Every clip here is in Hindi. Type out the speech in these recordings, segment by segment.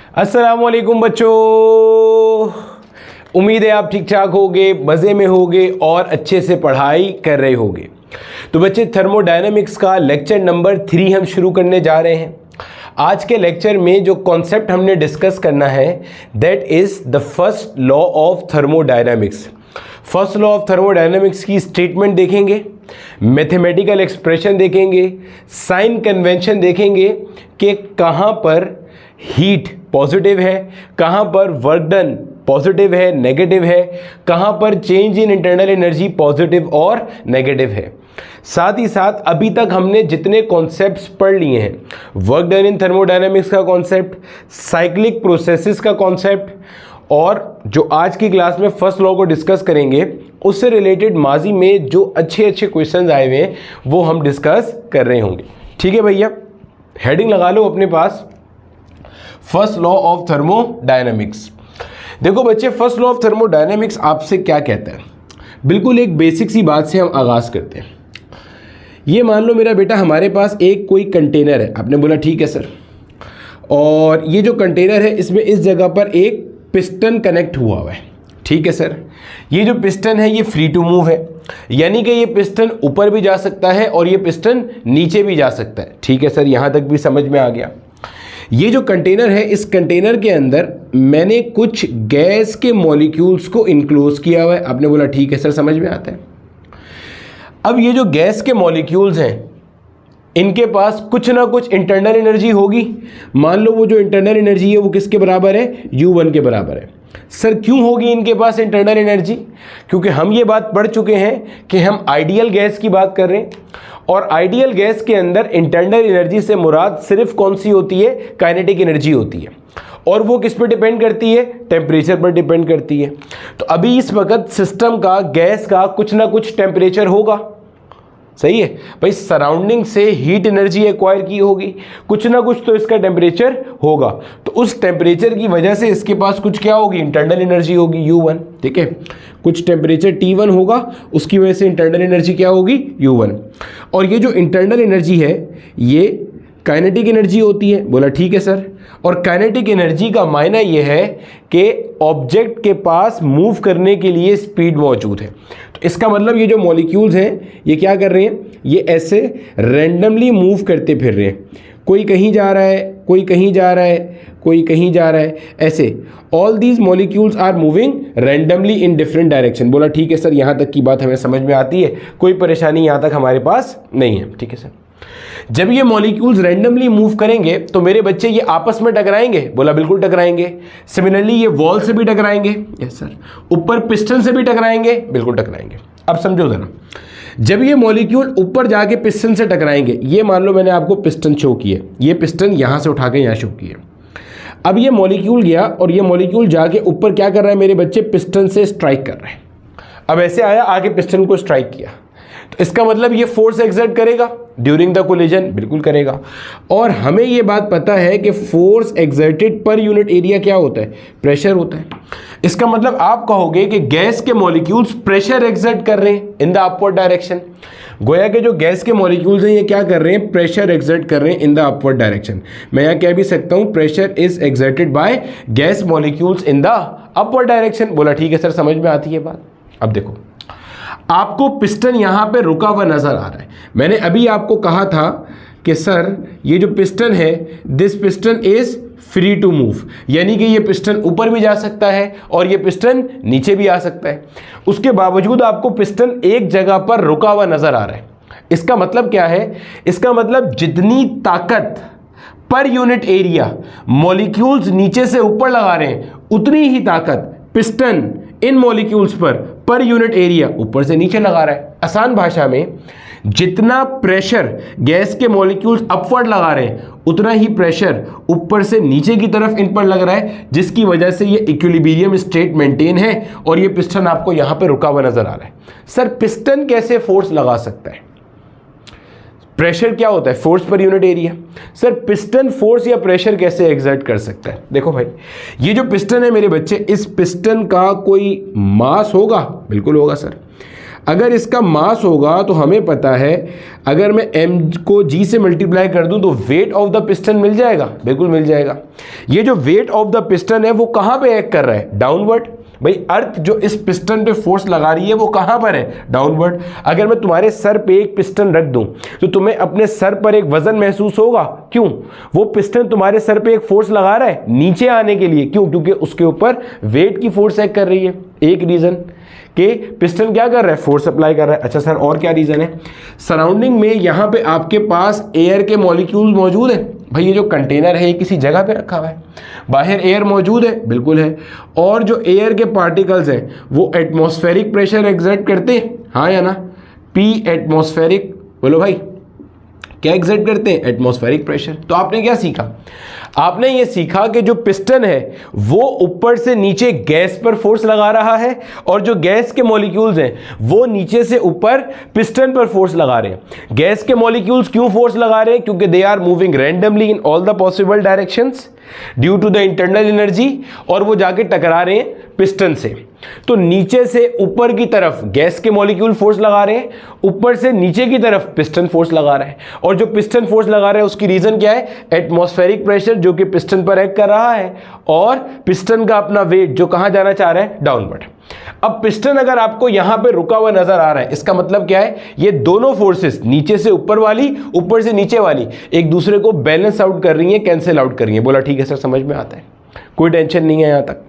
अस्सलामुअलैकुम बच्चों, उम्मीद है आप ठीक ठाक होगे, मज़े में होगे और अच्छे से पढ़ाई कर रहे होगे। तो बच्चे, थर्मोडायनामिक्स का लेक्चर नंबर 3 हम शुरू करने जा रहे हैं। आज के लेक्चर में जो कॉन्सेप्ट हमने डिस्कस करना है that is the first law of thermodynamics. First law of thermodynamics की स्टेटमेंट देखेंगे, मैथमेटिकल एक्सप्रेशन देखेंगे, साइन कन्वेंशन देखेंगे कि कहाँ पर हीट पॉजिटिव है, कहाँ पर वर्क डन पॉजिटिव है, नेगेटिव है, कहाँ पर change in internal energy positive और नेगेटिव है। साथ ही साथ अभी तक हमने जितने कॉन्सेप्ट्स पढ़ लिए हैं, वर्क डन इन थर्मोडायनामिक्स का कॉन्सेप्ट, साइक्लिक प्रोसेसेस का कॉन्सेप्ट, और जो आज की क्लास में फर्स्ट लॉ को डिस्कस करेंगे उससे रिलेटेड माजी में जो अच्छे अच्छे क्वेश्चंस आए हुए हैं वो हम डिस्कस कर रहे होंगे। ठीक है भैया, हेडिंग लगा लो अपने पास, फर्स्ट लॉ ऑफ थर्मोडायनामिक्स। देखो बच्चे, फर्स्ट लॉ ऑफ थर्मोडायनामिक्स आपसे क्या कहता है। बिल्कुल एक बेसिक सी बात से हम आगाज़ करते हैं। ये मान लो मेरा बेटा, हमारे पास एक कोई कंटेनर है। आपने बोला ठीक है सर, और ये जो कंटेनर है इसमें इस जगह पर एक पिस्टन कनेक्ट हुआ है। ठीक है सर, ये जो पिस्टन है ये फ्री टू मूव है, यानी कि ये पिस्टन ऊपर भी जा सकता है और ये पिस्टन नीचे भी जा सकता है। ठीक है सर, यहाँ तक भी समझ में आ गया। ये जो कंटेनर है, इस कंटेनर के अंदर मैंने कुछ गैस के मॉलिक्यूल्स को इनक्लोज किया हुआ है। आपने बोला ठीक है सर, समझ में आता है। अब ये जो गैस के मॉलिक्यूल्स हैं इनके पास कुछ ना कुछ इंटरनल एनर्जी होगी। मान लो वो जो इंटरनल एनर्जी है वो किसके बराबर है, U1 के बराबर है। सर क्यों होगी इनके पास इंटरनल एनर्जी? क्योंकि हम ये बात पढ़ चुके हैं कि हम आइडियल गैस की बात कर रहे हैं, और आइडियल गैस के अंदर इंटरनल एनर्जी से मुराद सिर्फ कौन सी होती है, काइनेटिक एनर्जी होती है, और वो किस पर डिपेंड करती है, टेम्परेचर पर डिपेंड करती है। तो अभी इस वक्त सिस्टम का, गैस का कुछ ना कुछ टेम्परेचर होगा, सही है भाई। सराउंडिंग से हीट एनर्जी एक्वायर की होगी, कुछ ना कुछ तो इसका टेम्परेचर होगा। तो उस टेम्परेचर की वजह से इसके पास कुछ क्या होगी, इंटरनल एनर्जी होगी U1। ठीक है, कुछ टेम्परेचर T1 होगा, उसकी वजह से इंटरनल एनर्जी क्या होगी, U1। और ये जो इंटरनल एनर्जी है ये काइनेटिक एनर्जी होती है। बोला ठीक है सर। और काइनेटिक एनर्जी का मायना ये है कि ऑब्जेक्ट के पास मूव करने के लिए स्पीड मौजूद है। तो इसका मतलब ये जो मॉलिक्यूल्स हैं ये क्या कर रहे हैं, ये ऐसे रैंडमली मूव करते फिर रहे हैं। कोई कहीं जा रहा है, कोई कहीं जा रहा है, कोई कहीं जा रहा है, ऐसे all these molecules are moving randomly in different direction. बोला ठीक है सर, यहाँ तक की बात हमें समझ में आती है, कोई परेशानी यहाँ तक हमारे पास नहीं है। ठीक है सर, जब ये मॉलिक्यूल्स रैंडमली मूव करेंगे तो मेरे बच्चे ये आपस में टकराएंगे। बोला बिल्कुल टकराएंगे। सिमिलरली ये वॉल से भी टकराएंगे, यस सर। ऊपर पिस्टन से भी टकराएंगे, बिल्कुल टकराएंगे। अब समझो जरा, जब ये मॉलिक्यूल ऊपर जाके पिस्टन से टकराएंगे, ये मान लो मैंने आपको पिस्टन शो किया, ये पिस्टन यहाँ से उठा के यहाँ शो किया। अब ये मॉलिक्यूल गया और ये मॉलिक्यूल जाके ऊपर क्या कर रहा है मेरे बच्चे, पिस्टन से स्ट्राइक कर रहे हैं। अब ऐसे आया, आगे पिस्टन को स्ट्राइक किया, तो इसका मतलब ये फोर्स एक्सर्ट करेगा ड्यूरिंग द कोलिजन, बिल्कुल करेगा। और हमें ये बात पता है कि force exerted per unit area क्या होता है, प्रेशर होता है। इसका मतलब आप कहोगे कि गैस के मॉलिक्यूल्स प्रेशर एक्सर्ट कर रहे हैं इन द अपवर्ड डायरेक्शन। गोया के जो गैस के मॉलिक्यूल्स हैं ये क्या कर रहे हैं, प्रेशर एक्सर्ट कर रहे हैं इन द अपवर्ड डायरेक्शन। मैं यहाँ कह भी सकता हूँ pressure is exerted by gas molecules in the upward direction. बोला ठीक है सर, समझ में आती है बात। अब देखो, आपको पिस्टन यहाँ पे रुका हुआ नजर आ रहा है। मैंने अभी आपको कहा था कि सर ये जो पिस्टन है, this piston is free to move, यानी कि ये पिस्टन ऊपर भी जा सकता है और ये पिस्टन नीचे भी आ सकता है। उसके बावजूद आपको पिस्टन एक जगह पर रुका हुआ नजर आ रहा है। इसका मतलब क्या है, इसका मतलब जितनी ताकत पर यूनिट एरिया मॉलिक्यूल्स नीचे से ऊपर लगा रहे हैं, उतनी ही ताकत पिस्टन इन मॉलिक्यूल्स पर यूनिट एरिया ऊपर से नीचे लगा रहा है। आसान भाषा में, जितना प्रेशर गैस के मॉलिक्यूल्स अपवर्ड लगा रहे हैं उतना ही प्रेशर ऊपर से नीचे की तरफ इन पर लग रहा है, जिसकी वजह से ये इक्विलिब्रियम स्टेट मेंटेन है और ये पिस्टन आपको यहां पर रुका हुआ नजर आ रहा है। सर पिस्टन कैसे फोर्स लगा सकता है? प्रेशर क्या होता है, force per unit area. Sir piston force या प्रेशर कैसे एक्सर्ट कर सकता है? देखो भाई, ये जो पिस्टन है मेरे बच्चे, इस पिस्टन का कोई मास होगा, बिल्कुल होगा सर। अगर इसका मास होगा तो हमें पता है अगर मैं m को g से मल्टीप्लाई कर दूं तो वेट ऑफ द पिस्टन मिल जाएगा, बिल्कुल मिल जाएगा। ये जो वेट ऑफ द पिस्टन है वो कहां पे एक्ट कर रहा है, डाउनवर्ड। भाई अर्थ जो इस पिस्टन पे फोर्स लगा रही है वो कहां पर है, डाउनवर्ड। अगर मैं तुम्हारे सर पे एक पिस्टन रख दूं तो तुम्हें अपने सर पर एक वजन महसूस होगा, क्यों? वो पिस्टन तुम्हारे सर पे एक फोर्स लगा रहा है नीचे आने के लिए, क्यों? क्योंकि उसके ऊपर वेट की फोर्स एक्ट कर रही है। एक रीजन कि पिस्टन क्या कर रहा है, फोर्स अप्लाई कर रहा है। अच्छा सर और क्या रीजन है? सराउंडिंग में यहां पे आपके पास एयर के मॉलिक्यूल्स मौजूद है। भाई ये जो कंटेनर है ये किसी जगह पे रखा हुआ है, बाहर एयर मौजूद है, बिल्कुल है। और जो एयर के पार्टिकल्स हैं वो एटमॉस्फेरिक प्रेशर एग्जर्ट करते हैं, हाँ या ना? पी एटमॉस्फेरिक, बोलो भाई क्या एग्जर्ट करते हैं, एटमॉस्फेरिक प्रेशर। तो आपने क्या सीखा? आपने ये सीखा कि जो पिस्टन है वो ऊपर से नीचे गैस पर फोर्स लगा रहा है और जो गैस के मॉलिक्यूल्स हैं वो नीचे से ऊपर पिस्टन पर फोर्स लगा रहे हैं। गैस के मॉलिक्यूल्स क्यों फोर्स लगा रहे हैं? क्योंकि they are moving randomly in all the possible directions due to the internal energy, और वो जाके टकरा रहे हैं पिस्टन से। तो नीचे से ऊपर की तरफ गैस के मॉलिक्यूल फोर्स लगा रहे हैं, ऊपर से नीचे की तरफ पिस्टन फोर्स लगा रहा है। और जो पिस्टन फोर्स लगा रहा है उसकी रीजन क्या है, एटमॉस्फेरिक प्रेशर जो कि पिस्टन पर एक्ट कर रहा है, और पिस्टन का अपना वेट जो कहां जाना चाह रहा है, डाउनवर्ड। अब पिस्टन अगर आपको यहां पे रुका हुआ नजर आ रहा है, इसका मतलब क्या है, ये दोनों फोर्सेस नीचे से ऊपर वाली, ऊपर से नीचे वाली एक दूसरे को बैलेंस आउट कर रही है, कैंसिल आउट कर रही है। बोला ठीक है सर, समझ में आता है, कोई टेंशन नहीं है यहां तक।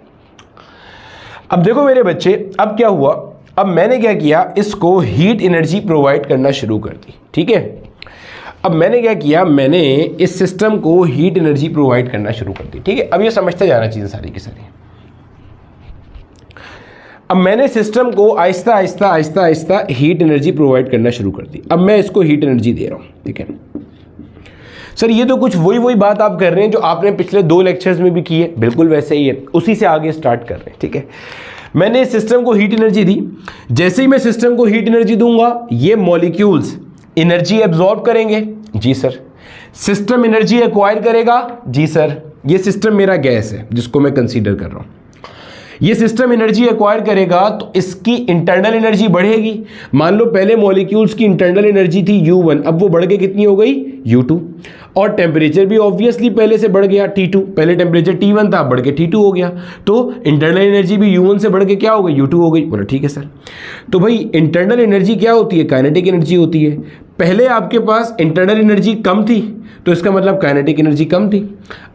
अब देखो मेरे बच्चे, अब क्या हुआ, अब मैंने क्या किया, इसको हीट एनर्जी प्रोवाइड करना शुरू कर दी। ठीक है, अब मैंने क्या किया, मैंने इस सिस्टम को हीट एनर्जी प्रोवाइड करना शुरू कर दी। ठीक है, अब ये समझते जाना चीजें सारी की सारी। अब मैंने सिस्टम को Aahista Aahista Aahista Aahista heat energy provide करना शुरू कर दी। अब मैं इसको हीट एनर्जी दे रहा हूं। ठीक है सर, ये तो कुछ वही बात आप कर रहे हैं जो आपने पिछले 2 लेक्चर्स में भी की है, बिल्कुल वैसे ही है, उसी से आगे स्टार्ट कर रहे हैं। ठीक है, मैंने इस सिस्टम को हीट एनर्जी दी। जैसे ही मैं सिस्टम को हीट एनर्जी दूंगा ये मॉलिक्यूल्स एनर्जी एब्जॉर्ब करेंगे, जी सर। सिस्टम एनर्जी एक्वायर करेगा, जी सर। ये सिस्टम मेरा गैस है जिसको मैं कंसीडर कर रहा हूं। ये सिस्टम एनर्जी एक्वायर करेगा तो इसकी इंटरनल एनर्जी बढ़ेगी। मान लो पहले मॉलिक्यूल्स की इंटरनल एनर्जी थी U1, अब वो बढ़ के कितनी हो गई, U2। और टेम्परेचर भी ऑब्वियसली पहले से बढ़ गया, T2। पहले टेम्परेचर T1 था, बढ़ के T2 हो गया, तो इंटरनल एनर्जी भी U1 से बढ़ के क्या हो गई, U2 हो गई। बोला ठीक है सर। तो भाई इंटरनल एनर्जी क्या होती है, काइनेटिक एनर्जी होती है। पहले आपके पास इंटरनल एनर्जी कम थी तो इसका मतलब काइनेटिक एनर्जी कम थी।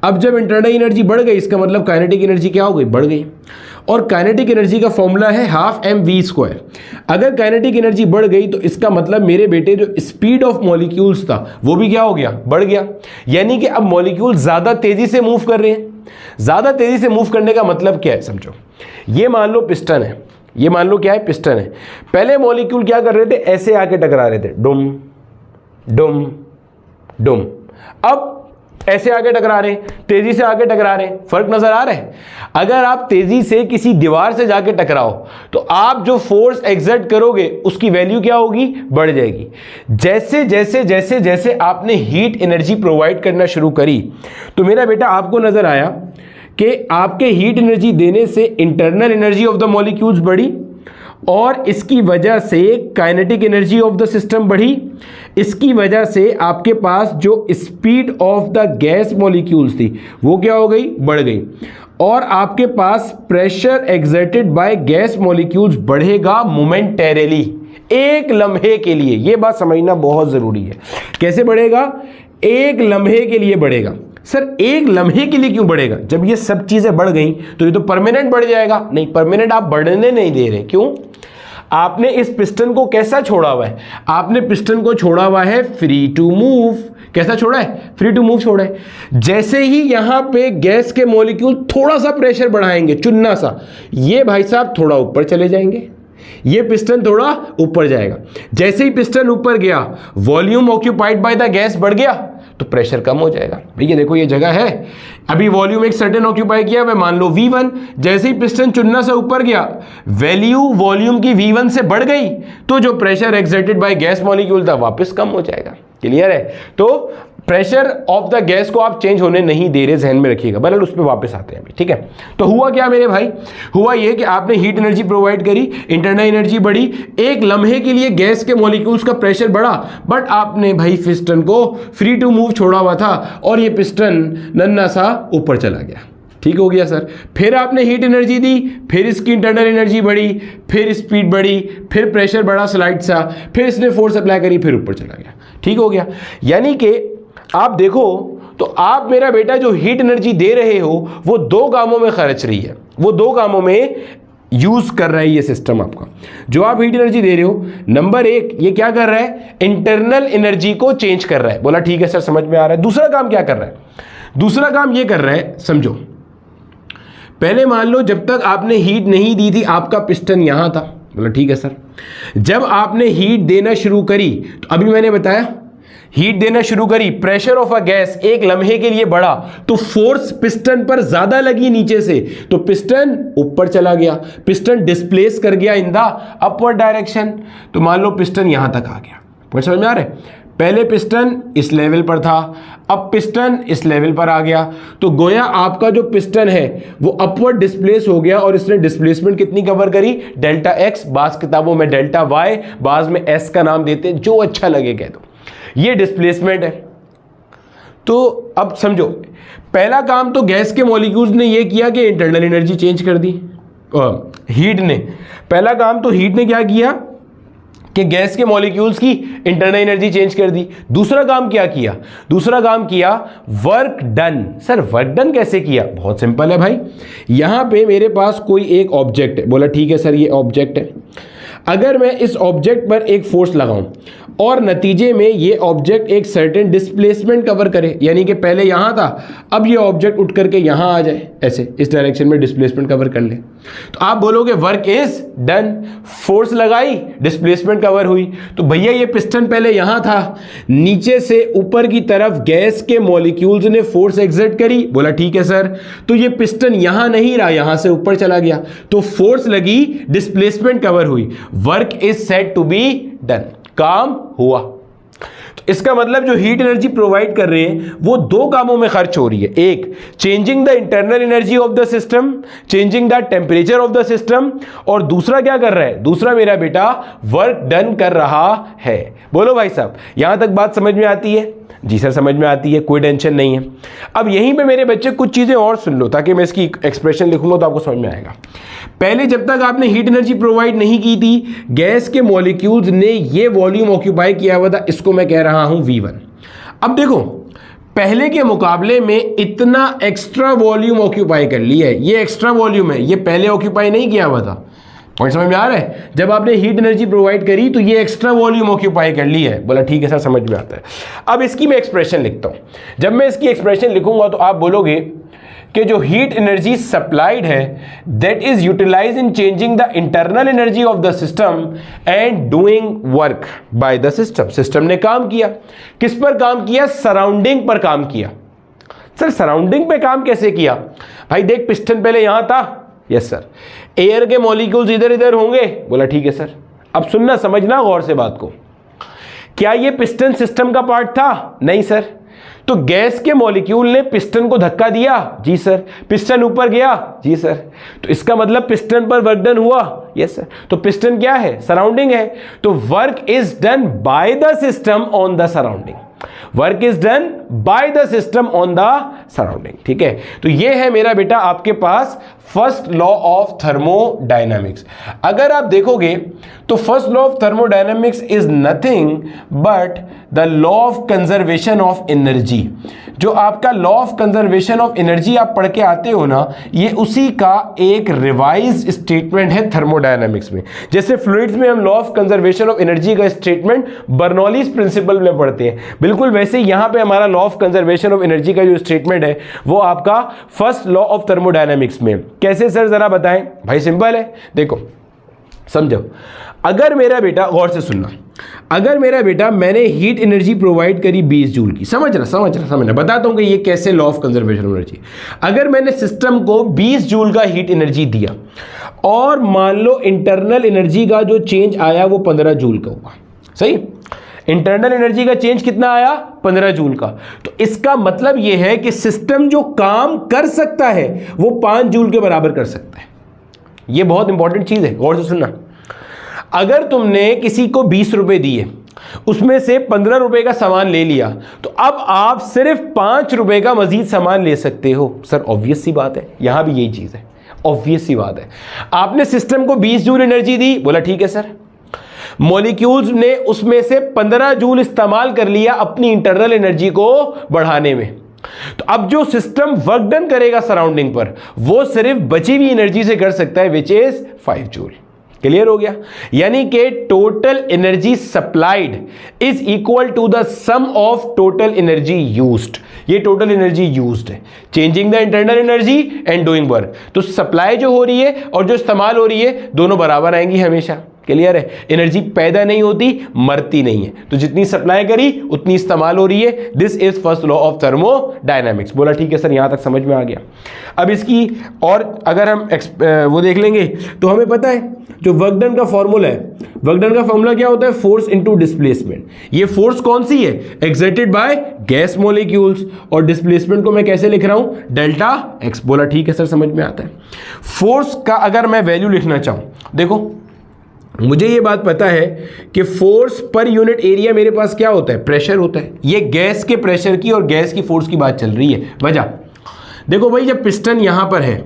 अब जब इंटरनल एनर्जी बढ़ गई इसका मतलब काइनेटिक एनर्जी क्या हो गई, बढ़ गई। और काइनेटिक एनर्जी का फॉर्मूला है ½mv²। अगर काइनेटिक एनर्जी बढ़ गई तो इसका मतलब मेरे बेटे जो स्पीड ऑफ मॉलिक्यूल्स था वो भी क्या हो गया, बढ़ गया। यानी कि अब मॉलिक्यूल ज्यादा तेजी से मूव कर रहे हैं। ज्यादा तेजी से मूव करने का मतलब क्या है, समझो। ये मान लो पिस्टन है, ये मान लो क्या है, पिस्टन है। पहले मॉलिक्यूल क्या कर रहे थे, ऐसे आके टकरा रहे थे, डुम डुम डुम। अब ऐसे आगे टकरा रहे, तेजी से आगे टकरा रहे, फर्क नजर आ रहा है। अगर आप तेजी से किसी दीवार से जाके टकराओ तो आप जो फोर्स एक्सर्ट करोगे उसकी वैल्यू क्या होगी, बढ़ जाएगी। जैसे जैसे जैसे जैसे आपने हीट एनर्जी प्रोवाइड करना शुरू करी तो मेरा बेटा आपको नजर आया कि आपके हीट एनर्जी देने से internal energy of the molecules बढ़ी और इसकी वजह से kinetic energy of the system बढ़ी। इसकी वजह से आपके पास जो speed of the gas molecules थी वो क्या हो गई, बढ़ गई। और आपके पास pressure exerted by gas molecules बढ़ेगा मोमेंटेरली, एक लम्हे के लिए। यह बात समझना बहुत जरूरी है। कैसे बढ़ेगा, एक लम्हे के लिए बढ़ेगा। सर एक लम्हे के लिए क्यों बढ़ेगा, जब ये सब चीजें बढ़ गई तो ये तो परमानेंट बढ़ जाएगा। नहीं, परमानेंट आप बढ़ने नहीं दे रहे। क्यों, आपने इस पिस्टन को कैसा छोड़ा हुआ है, आपने पिस्टन को छोड़ा हुआ है फ्री टू मूव। कैसा छोड़ा है, फ्री टू मूव छोड़ा है। जैसे ही यहां पे गैस के मॉलिक्यूल थोड़ा सा प्रेशर बढ़ाएंगे, चुन्ना सा, ये भाई साहब थोड़ा ऊपर चले जाएंगे, ये पिस्टन थोड़ा ऊपर जाएगा। जैसे ही पिस्टन ऊपर गया, volume occupied by the gas बढ़ गया तो प्रेशर कम हो जाएगा। भैया देखो ये जगह है, अभी वॉल्यूम एक सर्टेन ऑक्यूपाई किया हुआ, मान लो V1। जैसे ही पिस्टन चुनना से ऊपर गया, वैल्यू वॉल्यूम की V1 से बढ़ गई तो जो pressure exerted by gas molecule था वापस कम हो जाएगा। क्लियर है। तो प्रेशर ऑफ द गैस को आप चेंज होने नहीं दे रहे, ध्यान में रखिएगा। बहरहाल उस पर वापस आते हैं अभी, ठीक है। तो हुआ क्या मेरे भाई, हुआ ये कि आपने हीट एनर्जी प्रोवाइड करी, इंटरनल एनर्जी बढ़ी, एक लम्हे के लिए गैस के मॉलिक्यूल्स का प्रेशर बढ़ा, बट आपने भाई पिस्टन को फ्री टू मूव छोड़ा हुआ था और ये पिस्टन नन्ना सा ऊपर चला गया। ठीक हो गया सर। फिर आपने हीट एनर्जी दी, फिर इसकी इंटरनल एनर्जी बढ़ी, फिर स्पीड बढ़ी, फिर प्रेशर बढ़ा स्लाइड सा, फिर इसने फोर्स अप्लाई करी, फिर ऊपर चला गया। ठीक हो गया। यानी कि आप देखो तो आप मेरा बेटा जो हीट एनर्जी दे रहे हो वो दो कामों में खर्च रही है, वो दो कामों में यूज कर रहा है ये सिस्टम आपका। जो आप हीट एनर्जी दे रहे हो, नंबर एक ये क्या कर रहा है, इंटरनल एनर्जी को चेंज कर रहा है। बोला ठीक है सर, समझ में आ रहा है। दूसरा काम क्या कर रहा है, दूसरा काम ये कर रहा है, समझो। पहले मान लो जब तक आपने हीट नहीं दी थी आपका पिस्टन यहां था। बोला ठीक है सर। जब आपने हीट देना शुरू करी तो अभी मैंने बताया हीट देना शुरू करी, प्रेशर ऑफ अ गैस एक लम्हे के लिए बढ़ा तो फोर्स पिस्टन पर ज्यादा लगी नीचे से, तो पिस्टन ऊपर चला गया, पिस्टन डिस्प्लेस कर गया इन द अपवर्ड डायरेक्शन। तो मान लो पिस्टन यहां तक आ गया। पॉइंट समझ में आ रहा है। पहले पिस्टन इस लेवल पर था, अब पिस्टन इस लेवल पर आ गया, तो गोया आपका जो पिस्टन है वो अपवर्ड डिस्प्लेस हो गया और इसने डिस्प्लेसमेंट कितनी कवर करी, डेल्टा एक्स, बाज किताबों में डेल्टा वाई, बाज में एस का नाम देते हैं, जो अच्छा लगे कह दो। ये डिस्प्लेसमेंट है। तो अब समझो, पहला काम तो गैस के मॉलिक्यूल्स ने ये किया कि इंटरनल एनर्जी चेंज कर दी, हीट ने। पहला काम तो हीट ने क्या किया कि गैस के मॉलिक्यूल्स की इंटरनल एनर्जी चेंज कर दी। दूसरा काम क्या किया, दूसरा काम किया work done. Sir work done कैसे किया, बहुत सिंपल है भाई। यहां पे मेरे पास कोई एक ऑब्जेक्ट है। बोला ठीक है सर, ये ऑब्जेक्ट है। अगर मैं इस ऑब्जेक्ट पर एक फोर्स लगाऊं और नतीजे में ये ऑब्जेक्ट एक सर्टेन डिस्प्लेसमेंट कवर करे, यानी कि पहले यहां था, अब ये ऑब्जेक्ट उठ करके यहां आ जाए, ऐसे इस डायरेक्शन में डिस्प्लेसमेंट कवर कर ले, तो आप बोलोगे वर्क इज डन। फोर्स लगाई, डिस्प्लेसमेंट कवर हुई। तो भैया ये पिस्टन पहले यहां था, नीचे से ऊपर की तरफ गैस के मॉलिक्यूल्स ने फोर्स एक्सर्ट करी। बोला ठीक है सर। तो ये पिस्टन यहां नहीं रहा, यहां से ऊपर चला गया, तो फोर्स लगी, डिस्प्लेसमेंट कवर हुई, work is said to be done, काम हुआ। तो इसका मतलब जो हीट एनर्जी प्रोवाइड कर रहे हैं वो दो कामों में खर्च हो रही है। एक, changing the internal energy of the system, changing the temperature of the system, और दूसरा क्या कर रहा है, दूसरा मेरा बेटा वर्क डन कर रहा है। बोलो भाई साहब, यहां तक बात समझ में आती है? जी सर समझ में आती है, कोई टेंशन नहीं है। अब यहीं पे मेरे बच्चे कुछ चीजें और सुन लो ताकि मैं इसकी एक्सप्रेशन लिखूंगा तो आपको समझ में आएगा। पहले जब तक आपने हीट एनर्जी प्रोवाइड नहीं की थी, गैस के मॉलिक्यूल्स ने ये वॉल्यूम ऑक्यूपाई किया हुआ था, इसको मैं कह रहा हूं V1। अब देखो, पहले के मुकाबले में इतना एक्स्ट्रा वॉल्यूम ऑक्यूपाई कर लिया है, ये एक्स्ट्रा वॉल्यूम है, ये पहले ऑक्यूपाई नहीं किया हुआ था। पॉइंट समझ में आ रहा है? जब आपने हीट एनर्जी प्रोवाइड करी तो ये एक्स्ट्रा वॉल्यूम ऑक्यूपाई कर ली है। बोला ठीक है सर, समझ में आता है। अब इसकी मैं एक्सप्रेशन लिखता हूं। जब मैं इसकी एक्सप्रेशन लिखूंगा तो आप बोलोगे कि जो हीट एनर्जी सप्लाइड है that is utilize in changing the internal energy of the system and doing work by the system. System ने काम किया, किस पर काम किया, सराउंडिंग पर काम किया। सर सराउंडिंग पे काम कैसे किया? भाई देख, पिस्टन पहले यहां था, यस सर, एयर के मॉलिक्यूल्स इधर इधर होंगे। बोला ठीक है सर। अब सुनना, समझना गौर से बात को। क्या ये पिस्टन सिस्टम का पार्ट था? नहीं सर। तो गैस के मॉलिक्यूल ने पिस्टन को धक्का दिया? जी सर। पिस्टन ऊपर गया? जी सर। तो इसका मतलब पिस्टन पर वर्क डन हुआ? Yes sir. तो पिस्टन क्या है? सराउंडिंग है। तो work is done by the system on the surrounding, work is done by the system on the surrounding. ठीक है, तो ये है मेरा बेटा आपके पास फर्स्ट लॉ ऑफ थर्मोडायनामिक्स। अगर आप देखोगे तो first law of thermodynamics is nothing but the law of conservation of energy. जो आपका law of conservation of energy आप पढ़ के आते हो ना, ये उसी का एक रिवाइज स्टेटमेंट है थर्मोडायनामिक्स में। जैसे फ्लूइड्स में हम law of conservation of energy का स्टेटमेंट बर्नौलीज प्रिंसिपल में पढ़ते हैं, बिल्कुल वैसे यहां पे हमारा law of conservation of energy का जो स्टेटमेंट है वो आपका फर्स्ट लॉ ऑफ थर्मोडायनामिक्स में। कैसे सर जरा बताएं? भाई सिंपल है, देखो समझो। अगर मेरा बेटा, गौर से सुनना, अगर मेरा बेटा मैंने हीट एनर्जी प्रोवाइड करी 20 जूल की, समझना बताता हूं कि ये कैसे law of conservation of energy. अगर मैंने सिस्टम को 20 जूल का हीट एनर्जी दिया और मान लो इंटरनल एनर्जी का जो चेंज आया वो 15 जूल का हुआ, सही। इंटरनल एनर्जी का चेंज कितना आया 15 जूल का। तो इसका मतलब यह है कि सिस्टम जो काम कर सकता है वो 5 जूल के बराबर कर सकता है। यह बहुत इंपॉर्टेंट चीज है, गौर से सुनना। अगर तुमने किसी को 20 रुपए दिए, उसमें से 15 रुपए का सामान ले लिया, तो अब आप सिर्फ 5 रुपए का मजीद सामान ले सकते हो। सर ऑब्वियस सी बात है, यहां भी यही चीज है, ऑब्वियस सी बात है। आपने सिस्टम को 20 जूल एनर्जी दी, बोला ठीक है सर। मॉलिक्यूल्स ने उसमें से 15 जूल इस्तेमाल कर लिया अपनी इंटरनल एनर्जी को बढ़ाने में। तो अब जो सिस्टम वर्क डन करेगा सराउंडिंग पर, वो सिर्फ बची हुई एनर्जी से कर सकता है, विच इज 5 जूल। क्लियर हो गया? यानी कि total energy supplied is equal to the sum of total energy used. ये टोटल एनर्जी यूज्ड है, changing the internal energy and doing work. तो सप्लाई जो हो रही है और जो इस्तेमाल हो रही है, दोनों बराबर आएंगी हमेशा। क्लियर है? एनर्जी पैदा नहीं होती, मरती नहीं है। तो जितनी सप्लाई करी उतनी इस्तेमाल हो रही है। This is first law of thermodynamics. बोला ठीक है सर, यहां तक समझ में आ गया। अब इसकी और अगर हम वो देख लेंगे तो हमें पता है जो वर्क डन का फॉर्मूला है, वर्क डन का फॉर्मूला क्या होता है? Force into displacement. ये फोर्स कौन सी है? एक्सर्टेड बाय गैस मॉलिक्यूल्स, और डिस्प्लेसमेंट को मैं कैसे लिख रहा हूं? Delta x. बोला ठीक है सर, समझ में आता है। फोर्स का अगर मैं वैल्यू लिखना चाहूं, देखो मुझे ये बात पता है कि फोर्स पर यूनिट एरिया मेरे पास क्या होता है? प्रेशर होता है। ये गैस के प्रेशर की और गैस की फोर्स की बात चल रही है। वजह देखो भाई, जब पिस्टन यहां पर है,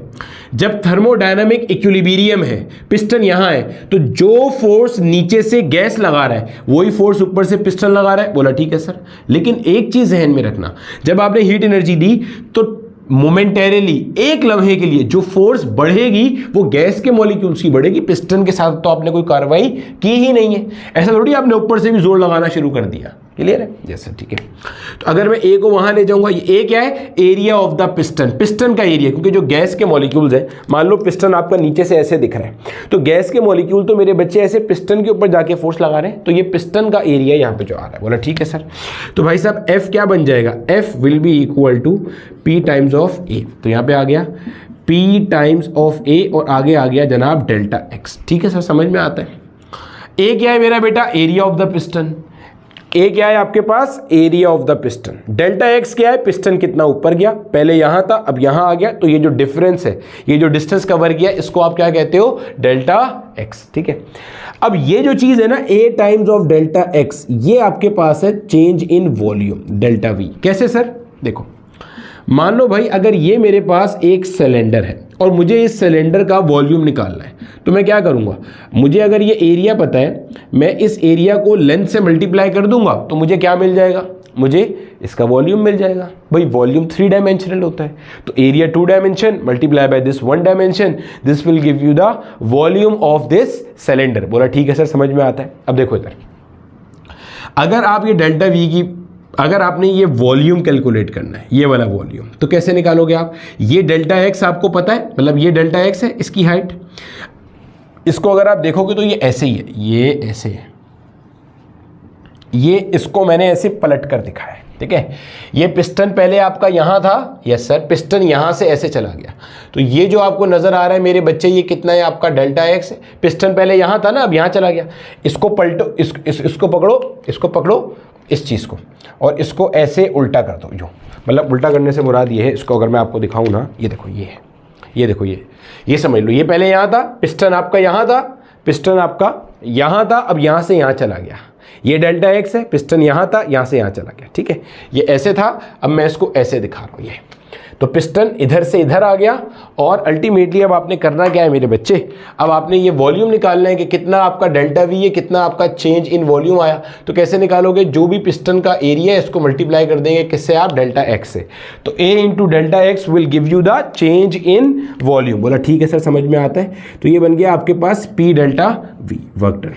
जब थर्मोडायनामिक इक्विलिब्रियम है, पिस्टन यहां है, तो जो फोर्स नीचे से गैस लगा रहा है वही फोर्स ऊपर से पिस्टन लगा रहा है। बोला ठीक है सर। लेकिन एक चीज ध्यान में रखना, जब आपने हीट एनर्जी दी तो मोमेंटेरियली, एक लम्हे के लिए जो फोर्स बढ़ेगी वो गैस के मॉलिक्यूल्स की बढ़ेगी, पिस्टन के साथ तो आपने कोई कार्रवाई की ही नहीं है। ऐसा थोड़ी आपने ऊपर से भी जोर लगाना शुरू कर दिया। क्लियर है? जैसा ठीक है। तो अगर मैं ए को वहां ले जाऊंगा, ये ए क्या है? Area of the piston, piston का एरिया, क्योंकि जो गैस के मॉलिक्यूल्स है, मान लो पिस्टन आपका नीचे से ऐसे दिख रहा है, तो गैस के मॉलिक्यूल तो मेरे बच्चे ऐसे पिस्टन के ऊपर जाके फोर्स लगा रहे हैं, तो ये पिस्टन का एरिया यहां पे जो आ रहा है। बोला ठीक है सर। तो भाई साहब एफ क्या बन जाएगा? F will be equal to P times of A. तो यहां पे आ गया पी टाइम्स ऑफ ए, और आगे आ गया जनाब डेल्टा एक्स। ठीक है सर, समझ में आता है। ए क्या है मेरा बेटा? Area of the piston. A क्या है आपके पास? Area of the piston. Delta X क्या है? पिस्टन कितना ऊपर गया, पहले यहां था अब यहां आ गया, तो ये जो डिफरेंस है, ये जो डिस्टेंस कवर किया, इसको आप क्या कहते हो? Delta x. ठीक है। अब ये जो चीज है ना, ए टाइम्स ऑफ डेल्टा एक्स, ये आपके पास है change in volume, delta we. कैसे सर? देखो मान लो भाई, अगर ये मेरे पास एक सिलेंडर है और मुझे इस सिलेंडर का वॉल्यूम निकालना है, तो मैं क्या करूंगा? मुझे अगर ये एरिया पता है, मैं इस एरिया को लेंथ से मल्टीप्लाई कर दूंगा, तो मुझे क्या मिल जाएगा? मुझे इसका वॉल्यूम मिल जाएगा। भाई वॉल्यूम 3 डायमेंशनल होता है, तो area 2 dimension multiply by this 1 dimension, this will give you the volume of this cylinder. बोला ठीक है सर, समझ में आता है। अब देखो इधर, अगर आप ये डेल्टा वी की, अगर आपने ये वॉल्यूम कैलकुलेट करना है, ये वाला वॉल्यूम, तो कैसे निकालोगे आप? ये डेल्टा एक्स आपको पता है, मतलब ये डेल्टा एक्स है, इसकी हाइट, इसको अगर आप देखोगे तो ये ऐसे ही है, ये ऐसे है, ये इसको मैंने ऐसे पलट कर दिखाया है। ठीक है। ये पिस्टन पहले आपका यहां था, यस सर, पिस्टन यहां से ऐसे चला गया, तो ये जो आपको नजर आ रहा है मेरे बच्चे, ये कितना है आपका? डेल्टा एक्स है। पिस्टन पहले यहां था ना, अब यहां चला गया। इसको पलटो, इसको पकड़ो, इसको पकड़ो, इस चीज़ को, और इसको ऐसे उल्टा कर दो। जो मतलब उल्टा करने से मुराद ये है, इसको अगर मैं आपको दिखाऊं ना, ये देखो ये है, ये देखो ये समझ लो, ये पहले यहाँ था, पिस्टन आपका यहाँ था, पिस्टन आपका यहाँ था, अब यहाँ से यहाँ चला गया। ये डेल्टा एक्स है, पिस्टन यहाँ था, यहाँ से यहाँ चला गया। ठीक है। ये ऐसे था, अब मैं इसको ऐसे दिखा रहा हूँ। ये तो पिस्टन इधर से इधर आ गया, और अल्टीमेटली अब आपने करना क्या है मेरे बच्चे? अब आपने ये वॉल्यूम निकालना है कि कितना आपका डेल्टा वी है, कितना आपका चेंज इन वॉल्यूम आया। तो कैसे निकालोगे? जो भी पिस्टन का एरिया है इसको मल्टीप्लाई कर देंगे किससे? आप डेल्टा एक्स से। तो A into delta X will give you the change in volume. बोला ठीक है सर, समझ में आता है। तो ये बन गया आपके पास P delta V, work done.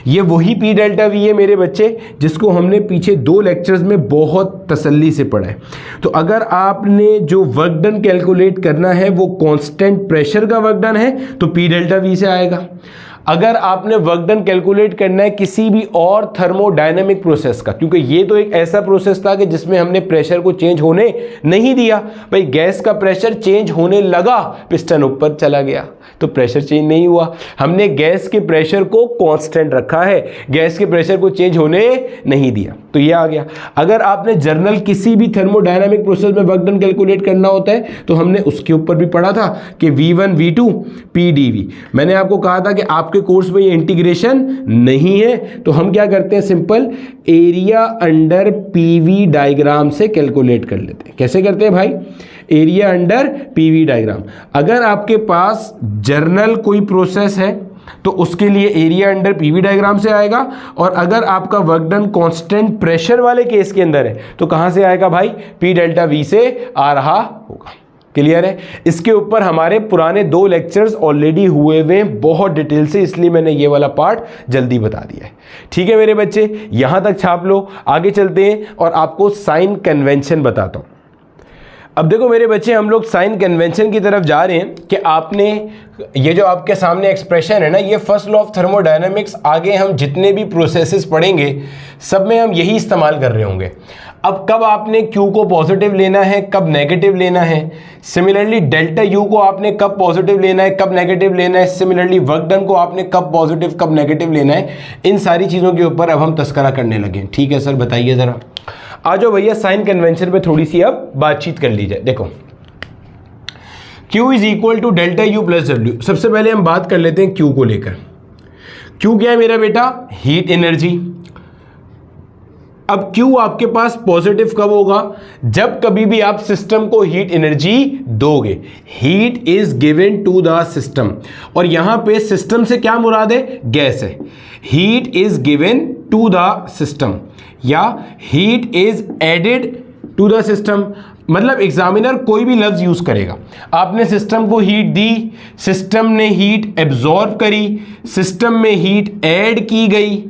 ये वही पी डेल्टा वी है मेरे बच्चे जिसको हमने पीछे 2 लेक्चर्स में बहुत तसल्ली से पढ़ा है। तो अगर आपने जो वर्क डन कैलकुलेट करना है वो कांस्टेंट प्रेशर का वर्क डन है, तो पी डेल्टा वी से आएगा। अगर आपने वर्क डन कैलकुलेट करना है किसी भी और थर्मोडायनेमिक प्रोसेस का, क्योंकि ये तो एक ऐसा प्रोसेस था कि जिसमें हमने प्रेशर को चेंज होने नहीं दिया। भाई गैस का प्रेशर चेंज होने लगा, पिस्टन ऊपर चला गया, तो प्रेशर चेंज नहीं हुआ। हमने गैस के प्रेशर को कांस्टेंट रखा है, गैस के प्रेशर को चेंज होने नहीं दिया, तो ये आ गया। अगर आपने जर्नल किसी भी थर्मोडायनामिक प्रोसेस में वर्क डन कैलकुलेट करना होता है तो हमने उसके ऊपर भी पढ़ा था कि V1 V2 PdV। मैंने आपको कहा था कि आपके कोर्स में ये इंटीग्रेशन नहीं है, तो हम क्या करते हैं, simple area under PV diagram से कैलकुलेट कर लेते हैं। कैसे करते हैं भाई, एरिया अंडर PV डायग्राम। अगर आपके पास जर्नल कोई प्रोसेस है तो उसके लिए एरिया अंडर PV डायग्राम से आएगा, और अगर आपका वर्क डन कांस्टेंट प्रेशर वाले केस के अंदर है तो कहां से आएगा भाई, P डेल्टा V से आ रहा होगा। क्लियर है। इसके ऊपर हमारे पुराने 2 लेक्चर्स ऑलरेडी हुए हुए बहुत डिटेल से, इसलिए मैंने ये वाला पार्ट जल्दी बता दिया है। ठीक है मेरे बच्चे, यहां तक छाप लो। आगे चलते हैं और आपको साइन कन्वेंशन बताता हूं। अब देखो मेरे बच्चे, हम लोग साइन कन्वेंशन की तरफ जा रहे हैं कि आपने ये जो आपके सामने एक्सप्रेशन है ना, ये फर्स्ट लॉ ऑफ थर्मोडायनामिक्स, आगे हम जितने भी प्रोसेसेस पढ़ेंगे सब में हम यही इस्तेमाल कर रहे होंगे। अब कब आपने Q को पॉजिटिव लेना है, कब नेगेटिव लेना है, सिमिलरली डेल्टा U को आपने कब पॉजिटिव लेना है, कब नेगेटिव लेना है, सिमिलरली वर्क डन को आपने कब पॉजिटिव कब नेगेटिव लेना है, इन सारी चीज़ों के ऊपर अब हम तस्करा करने लगे। ठीक है सर, बताइए ज़रा। आ जाओ भैया, साइन कन्वेंशन पे थोड़ी सी अब बातचीत कर ली जाए। देखो Q is equal to delta U plus W। सबसे पहले हम बात कर लेते हैं Q को लेकर। Q क्या है मेरा बेटा, हीट एनर्जी। अब Q आपके पास पॉजिटिव कब होगा, जब कभी भी आप सिस्टम को हीट एनर्जी दोगे। Heat is given to the system, और यहां पे सिस्टम से क्या मुराद है, गैस है। Heat is given to the system या heat is added to the system. मतलब एग्जामिनर कोई भी लफ्ज यूज करेगा, आपने सिस्टम को हीट दी, सिस्टम ने हीट एब्जॉर्ब करी, सिस्टम में हीट ऐड की गई,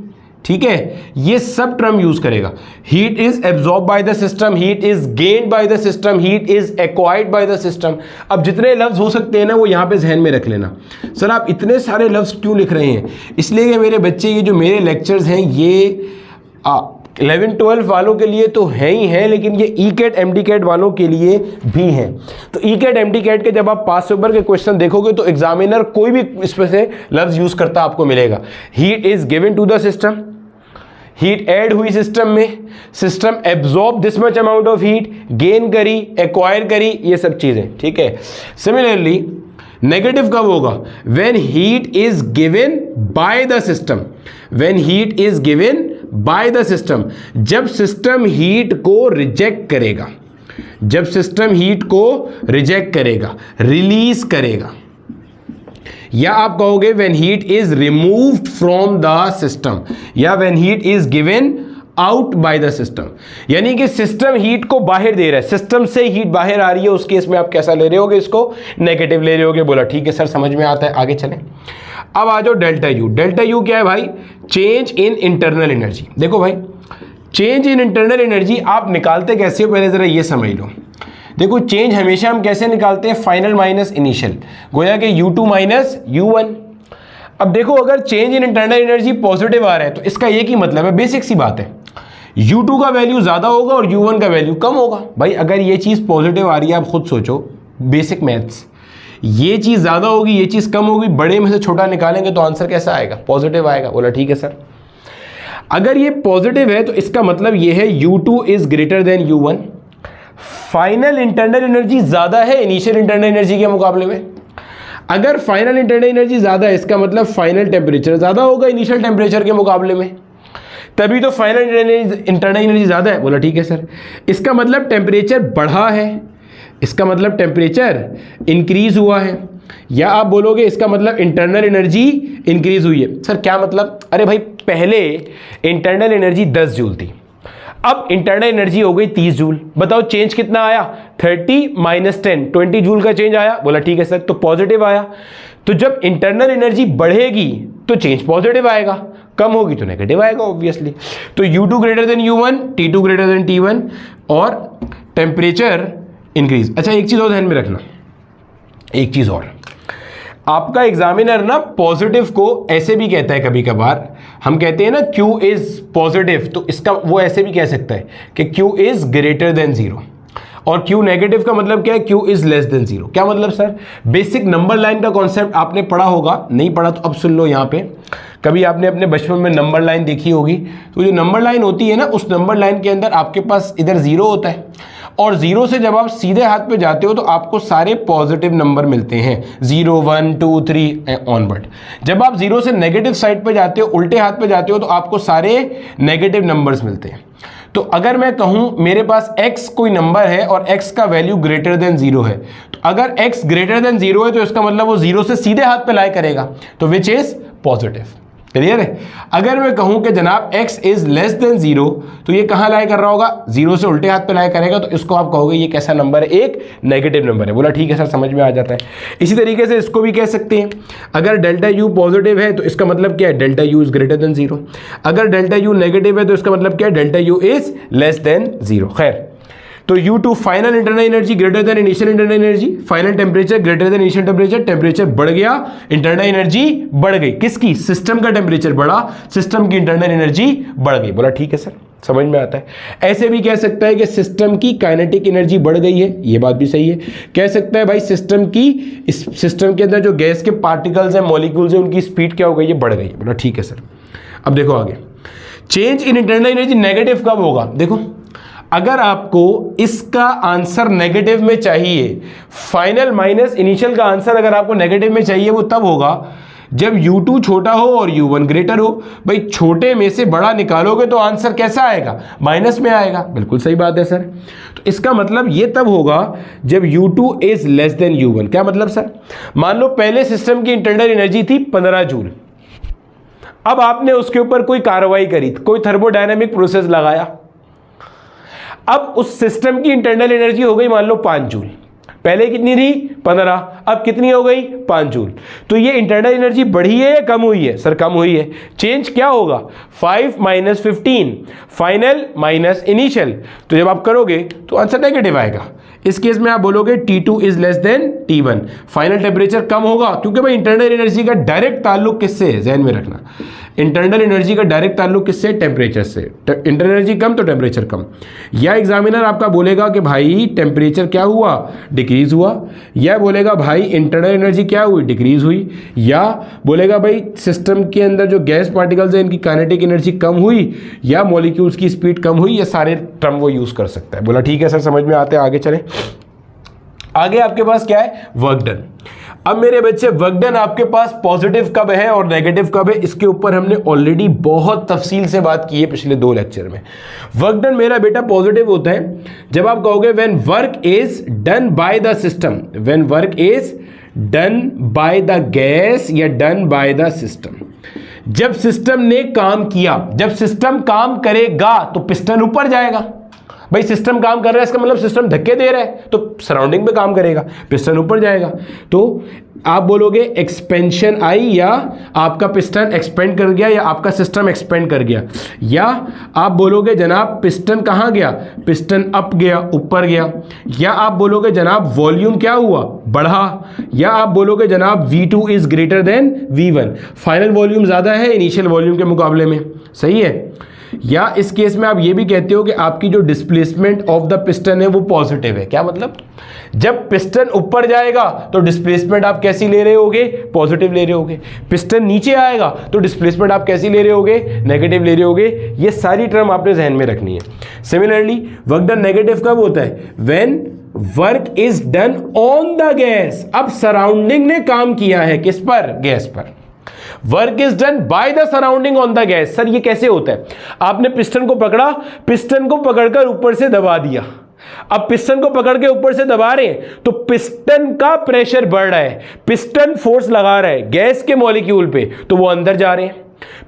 ठीक है, ये सब टर्म यूज करेगा। Heat is absorb by the system, heat is gained by the system, heat is acquired by the system. अब जितने लफ्ज हो सकते हैं ना, वो यहां पे जहन में रख लेना। सर आप इतने सारे लफ्ज क्यों लिख रहे हैं, इसलिए कि मेरे बच्चे ये जो मेरे लेक्चर्स हैं ये 11-12 वालों के लिए तो है ही है, लेकिन ये ई-कैट एमडी-कैट वालों के लिए भी हैं। तो ई-कैट एमडी-कैट के जब आप पास पेपर के क्वेश्चन देखोगे तो एग्जामिनर कोई भी इसमें से लफ्ज यूज करता आपको मिलेगा। Heat is given to the system, heat add हुई सिस्टम में, system absorb this much amount of heat, gain करी, एक्वायर करी, ये सब चीजें। ठीक है। सिमिलरली नेगेटिव कब होगा, when heat is given by the system, when heat is given by the system, जब सिस्टम हीट को रिजेक्ट करेगा, जब सिस्टम हीट को रिजेक्ट करेगा, रिलीज करेगा, या आप कहोगे when heat is removed from the system, या when heat is given out by the system. यानी कि सिस्टम हीट को बाहर दे रहा है, सिस्टम से हीट बाहर आ रही है, उस केस में आप कैसा ले रहे होगे, इसको नेगेटिव ले रहे होगे। बोला ठीक है सर, समझ में आता है, आगे चलें। अब आ जाओ डेल्टा यू। डेल्टा यू क्या है भाई, चेंज इन इंटरनल एनर्जी। देखो भाई, चेंज इन इंटरनल एनर्जी आप निकालते कैसे हो, पहले जरा ये समझ लो। देखो चेंज हमेशा हम कैसे निकालते हैं, फाइनल माइनस इनिशियल, गोया कि U2 माइनस U1। अब देखो अगर change in internal energy positive आ रहा है तो इसका एक ही मतलब है, बेसिक सी बात है, U2 का वैल्यू ज्यादा होगा और U1 का वैल्यू कम होगा। भाई अगर ये चीज पॉजिटिव आ रही है, आप खुद सोचो, बेसिक मैथ्स, ये चीज ज्यादा होगी, ये चीज कम होगी, बड़े में से छोटा निकालेंगे तो आंसर कैसा आएगा, पॉजिटिव आएगा। बोला ठीक है सर। अगर ये पॉजिटिव है तो इसका मतलब ये है U2 is greater than U1, final internal energy ज्यादा है इनिशियल इंटरनल एनर्जी के मुकाबले में। अगर फाइनल इंटरनल एनर्जी ज्यादा है, इसका मतलब फाइनल टेम्परेचर ज्यादा होगा इनिशियल टेम्परेचर के मुकाबले में, तभी तो फाइनल इंटरनल एनर्जी ज्यादा है। बोला ठीक है सर। इसका मतलब टेम्परेचर बढ़ा है, इसका मतलब टेम्परेचर इंक्रीज हुआ है, या आप बोलोगे इसका मतलब इंटरनल एनर्जी इंक्रीज हुई है। सर क्या मतलब, अरे भाई पहले इंटरनल एनर्जी 10 जूल थी, अब इंटरनल एनर्जी हो गई 30 जूल। बताओ चेंज कितना आया, 30 माइनस 10, 20 जूल का चेंज आया। बोला ठीक है सर, तो पॉजिटिव आया। तो जब इंटरनल एनर्जी बढ़ेगी तो चेंज पॉजिटिव आएगा, कम होगी तो नेगेटिव आएगा ऑब्वियसली। तो U2 greater than U1, T2 greater than T1 और टेम्परेचर इंक्रीज। अच्छा एक चीज और ध्यान में रखना, एक चीज और, आपका एग्जामिनर ना पॉजिटिव को ऐसे भी कहता है, कभी कभार हम कहते हैं ना Q इज पॉजिटिव, तो इसका वो ऐसे भी कह सकता है कि Q इज ग्रेटर देन 0, और Q नेगेटिव का मतलब क्या है, Q इज लेस देन 0। क्या मतलब सर, बेसिक नंबर लाइन का कॉन्सेप्ट आपने पढ़ा होगा, नहीं पढ़ा तो अब सुन लो। यहाँ पे कभी आपने अपने बचपन में नंबर लाइन देखी होगी, तो जो नंबर लाइन होती है ना, उस नंबर लाइन के अंदर आपके पास इधर 0 होता है, और 0 से जब आप सीधे हाथ पे जाते हो तो आपको सारे पॉजिटिव नंबर मिलते हैं, 0 1 2 3 ऑनवर्ड। जब आप 0 से नेगेटिव साइड पे जाते हो, उल्टे हाथ पे जाते हो, तो आपको सारे नेगेटिव नंबर्स मिलते हैं। तो अगर मैं कहूं मेरे पास x कोई नंबर है और x का वैल्यू ग्रेटर देन 0 है, तो अगर x ग्रेटर देन 0 है तो इसका मतलब वो 0 से सीधे हाथ पे लाई करेगा, तो विच इज पॉजिटिव। क्लियर है। अगर मैं कहूं कि जनाब x इज लेस देन 0, तो ये कहां लाई कर रहा होगा, 0 से उल्टे हाथ पे लाई करेगा, तो इसको आप कहोगे ये कैसा नंबर है, एक नेगेटिव नंबर है। बोला ठीक है सर, समझ में आ जाता है। इसी तरीके से इसको भी कह सकते हैं, अगर डेल्टा u पॉजिटिव है तो इसका मतलब क्या है, delta u is greater than 0। अगर डेल्टा u नेगेटिव है तो इसका मतलब क्या है, delta u is less then 0। खैर, तो U2 final internal energy greater than initial internal energy, final temperature greater than initial temperature, temperature बढ़ गया, इंटरनल एनर्जी बढ़ गई। किसकी, सिस्टम का टेम्परेचर बढ़ा, सिस्टम की इंटरनल एनर्जी बढ़ गई। बोला ठीक है सर, समझ में आता है। ऐसे भी कह सकता है कि सिस्टम की काइनेटिक एनर्जी बढ़ गई है, ये बात भी सही है। कह सकता है भाई सिस्टम की, इस सिस्टम के अंदर जो गैस के पार्टिकल्स हैं, मॉलिक्यूल्स हैं, उनकी स्पीड क्या हो गई है, बढ़ गई है। बोला ठीक है सर। अब देखो आगे, change in internal energy negative कब होगा। देखो, अगर आपको इसका आंसर नेगेटिव में चाहिए, फाइनल माइनस इनिशियल का आंसर अगर आपको नेगेटिव में चाहिए, वो तब होगा जब U2 छोटा हो और U1 ग्रेटर हो। भाई छोटे में से बड़ा निकालोगे तो आंसर कैसा आएगा, माइनस में आएगा। बिल्कुल सही बात है सर। तो इसका मतलब ये तब होगा जब U2 is less then U1। क्या मतलब सर, मान लो पहले सिस्टम की इंटरनल एनर्जी थी 15 जूल, अब आपने उसके ऊपर कोई कार्रवाई करी, कोई थर्मोडायनेमिक प्रोसेस लगाया, अब उस सिस्टम की इंटरनल एनर्जी हो गई मान लो 5 जूल। पहले कितनी थी, 15, अब कितनी हो गई, 5 जूल। तो ये इंटरनल एनर्जी बढ़ी है या कम हुई है, सर कम हुई है। चेंज क्या होगा, 5 माइनस 15, फाइनल माइनस इनिशियल। तो जब आप करोगे तो आंसर नेगेटिव आएगा। इस केस में आप बोलोगे T2 is less than T1, final temperature कम होगा, क्योंकि भाई इंटरनल एनर्जी का डायरेक्ट ताल्लुक किससे है, ध्यान में रखना, इंटरनल एनर्जी का डायरेक्ट ताल्लुक किससे, टेम्परेचर से। इंटरनल एनर्जी कम तो टेम्परेचर कम। या एग्जामिनर आपका बोलेगा कि भाई टेम्परेचर क्या हुआ, डिक्रीज हुआ, या बोलेगा भाई इंटरनल एनर्जी क्या हुई, डिक्रीज हुई, या बोलेगा भाई सिस्टम के अंदर जो गैस पार्टिकल्स है इनकी काइनेटिक एनर्जी कम हुई, या मॉलिक्यूल्स की स्पीड कम हुई। ये सारे टर्म वो यूज कर सकता है। बोला ठीक है सर, समझ में आते हैं, आगे चले। आगे आपके पास क्या है, वर्क डन। अब मेरे बच्चे, वर्क डन आपके पास पॉजिटिव कब है और नेगेटिव कब है, इसके ऊपर हमने ऑलरेडी बहुत तफसील से बात की है पिछले 2 लेक्चर में। वर्क डन मेरा बेटा पॉजिटिव होता है जब आप कहोगे when work is done by the system, when work is done by the gas या डन बाय द सिस्टम। जब सिस्टम ने काम किया, जब सिस्टम काम करेगा तो पिस्टन ऊपर जाएगा। भाई सिस्टम काम कर रहा है, इसका मतलब सिस्टम धक्के दे रहा है, तो सराउंडिंग पे काम करेगा, पिस्टन ऊपर जाएगा। तो आप बोलोगे एक्सपेंशन आई, या आपका पिस्टन एक्सपेंड कर गया, या आपका सिस्टम एक्सपेंड कर गया। या आप बोलोगे जनाब पिस्टन कहाँ गया, पिस्टन अप गया, ऊपर गया। या आप बोलोगे जनाब वॉल्यूम क्या हुआ, बढ़ा। या आप बोलोगे जनाब V2 is greater than V1, final volume ज़्यादा है इनिशियल वॉल्यूम के मुकाबले में, सही है। या इस केस में आप ये भी कहते हो कि आपकी जो डिस्प्लेसमेंट ऑफ द पिस्टन है वो पॉजिटिव है। क्या मतलब, जब पिस्टन ऊपर जाएगा तो डिस्प्लेसमेंट आप कैसी ले रहे होगे, पॉजिटिव ले रहे होगे। पिस्टन नीचे आएगा तो डिस्प्लेसमेंट आप कैसी ले रहे होगे, नेगेटिव ले रहे होगे। ये सारी टर्म आपने जहन में रखनी है। सिमिलरली वर्क डन नेगेटिव कब होता है, when work is done on the gas. अब सराउंडिंग ने काम किया है किस पर, गैस पर। Work is done by the surrounding on the gas. Sir ये कैसे होता है, आपने पिस्टन को पकड़ा, पिस्टन को पकड़कर ऊपर से दबा दिया। अब पिस्टन को पकड़ के ऊपर से दबा रहे हैं तो पिस्टन का प्रेशर बढ़ रहा है, पिस्टन फोर्स लगा रहा है गैस के मॉलिक्यूल पे, तो वो अंदर जा रहे हैं।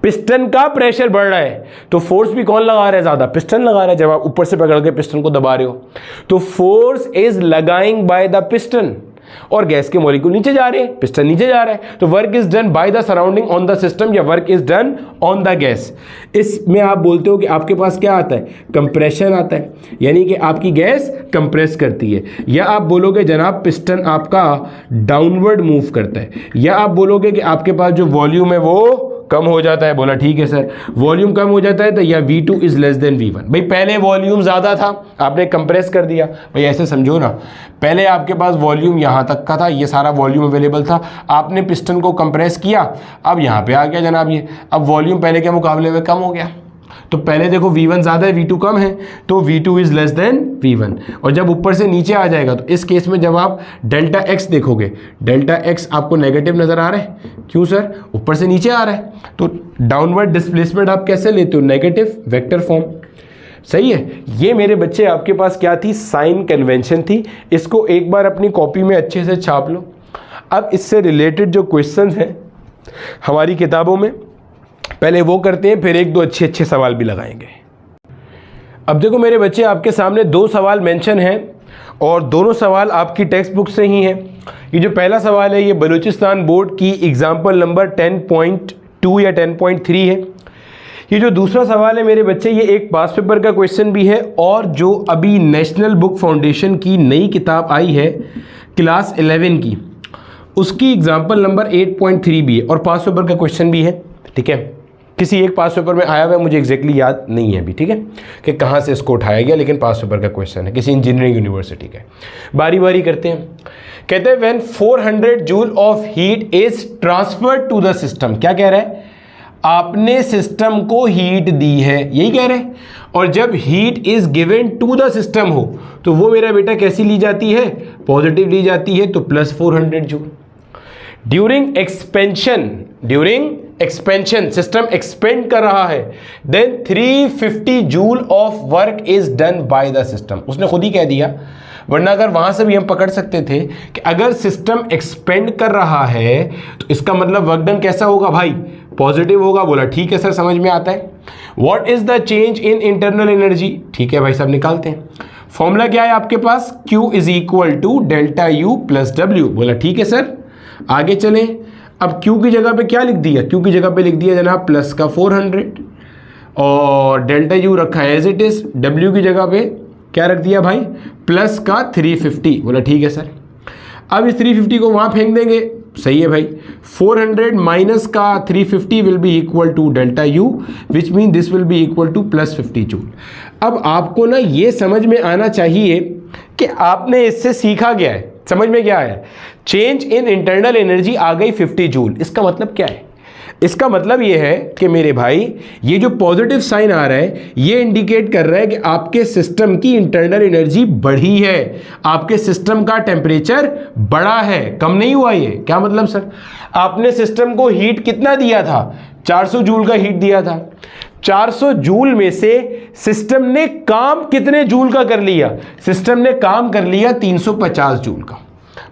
पिस्टन का प्रेशर बढ़ रहा है तो फोर्स भी कौन लगा रहा है, ज्यादा पिस्टन लगा रहा है। जब आप ऊपर से पकड़ के पिस्टन को दबा रहे हो तो फोर्स इज लगाइंग बाय द पिस्टन, और गैस के मॉलिक्यूल नीचे जा रहे हैं, पिस्टन नीचे जा रहा है। तो work is done by the surrounding on the system, या work is done on the gas. इसमें आप बोलते हो कि आपके पास क्या आता है, कंप्रेशन आता है, यानी कि आपकी गैस कंप्रेस करती है। या आप बोलोगे जनाब पिस्टन आपका डाउनवर्ड मूव करता है। या आप बोलोगे कि आपके पास जो वॉल्यूम है वो कम हो जाता है, बोला ठीक है सर। वॉल्यूम कम हो जाता है तो या V2 is less then V1। भाई पहले वॉल्यूम ज़्यादा था, आपने कंप्रेस कर दिया। भाई ऐसे समझो ना, पहले आपके पास वॉल्यूम यहाँ तक का था, ये सारा वॉल्यूम अवेलेबल था, आपने पिस्टन को कंप्रेस किया, अब यहाँ पे आ गया जनाब ये, अब वॉल्यूम पहले के मुकाबले में कम हो गया। तो पहले देखो V1 ज़्यादा है, V2 कम है, तो V2 is less than V1। और जब ऊपर से नीचे आ जाएगा तो इस केस में जब आप डेल्टा x देखोगे, डेल्टा x आपको नेगेटिव नज़र आ रहा है, क्यों सर? ऊपर से नीचे आ रहा है, तो डाउनवर्ड डिस्प्लेसमेंट आप कैसे लेते हो? Negative vector form. सही है। ये मेरे बच्चे आपके पास क्या थी? साइन कन्वेंशन थी। इसको एक बार अपनी कॉपी में अच्छे से छाप लो। अब इससे रिलेटेड जो क्वेश्चंस हैं हमारी किताबों में, पहले वो करते हैं, फिर एक दो अच्छे अच्छे सवाल भी लगाएंगे। अब देखो मेरे बच्चे, आपके सामने दो सवाल मेंशन हैं और दोनों सवाल आपकी टेक्स्ट बुक से ही हैं। ये जो पहला सवाल है ये बलूचिस्तान बोर्ड की एग्जाम्पल नंबर 10.2 या 10.3 है। ये जो दूसरा सवाल है मेरे बच्चे, ये एक पास पेपर का क्वेश्चन भी है और जो अभी नेशनल बुक फाउंडेशन की नई किताब आई है क्लास 11 की, उसकी एग्जाम्पल नंबर 8.3 भी है और पास पेपर का क्वेश्चन भी है। ठीक है, किसी एक पास पेपर में आया हुआ है, मुझे एग्जैक्टली याद नहीं है अभी, ठीक है, कि कहाँ से इसको उठाया गया, लेकिन पास पेपर का क्वेश्चन है, किसी इंजीनियरिंग यूनिवर्सिटी का। बारी बारी करते हैं। कहते हैं when 400 joule of heat is transferred to the system. क्या कह रहा है? आपने सिस्टम को हीट दी है, यही कह रहे हैं। और जब heat is given to the system हो तो वो मेरा बेटा कैसी ली जाती है? पॉजिटिव ली जाती है, तो plus 400 joule. During expansion system expand कर रहा है, then 350 joule of work is done by the system. उसने खुद ही कह दिया, वरना अगर वहां से भी हम पकड़ सकते थे कि अगर सिस्टम एक्सपेंड कर रहा है तो इसका मतलब वर्क डन कैसा होगा भाई? पॉजिटिव होगा। बोला ठीक है सर, समझ में आता है। What is the change in internal energy? ठीक है भाई साहब, निकालते हैं। फॉर्मूला क्या है आपके पास? Q is equal to delta U plus W। बोला ठीक है सर, आगे चलें। अब Q की जगह पे क्या लिख दिया? Q की जगह पे लिख दिया जनाब प्लस का 400 और डेल्टा U रखा है एज इट इज। W की जगह पे क्या रख दिया भाई? प्लस का 350। बोला ठीक है सर। अब इस 350 को वहाँ फेंक देंगे। सही है भाई। 400 माइनस का 350 will be equal to delta U, which mean this will be equal to plus 50 joule. अब आपको ना ये समझ में आना चाहिए कि आपने इससे सीखा क्या है। समझ में क्या है? चेंज इन इंटरनल एनर्जी आ गई 50 जूल। इसका मतलब क्या है? इसका मतलब ये है कि मेरे भाई ये जो पॉजिटिव साइन आ रहा है ये इंडिकेट कर रहा है कि आपके सिस्टम की इंटरनल एनर्जी बढ़ी है, आपके सिस्टम का टेम्परेचर बढ़ा है, कम नहीं हुआ। ये क्या मतलब सर? आपने सिस्टम को हीट कितना दिया था? 400 जूल का हीट दिया था। 400 जूल में से सिस्टम ने काम कितने जूल का कर लिया? सिस्टम ने काम कर लिया 350 जूल का।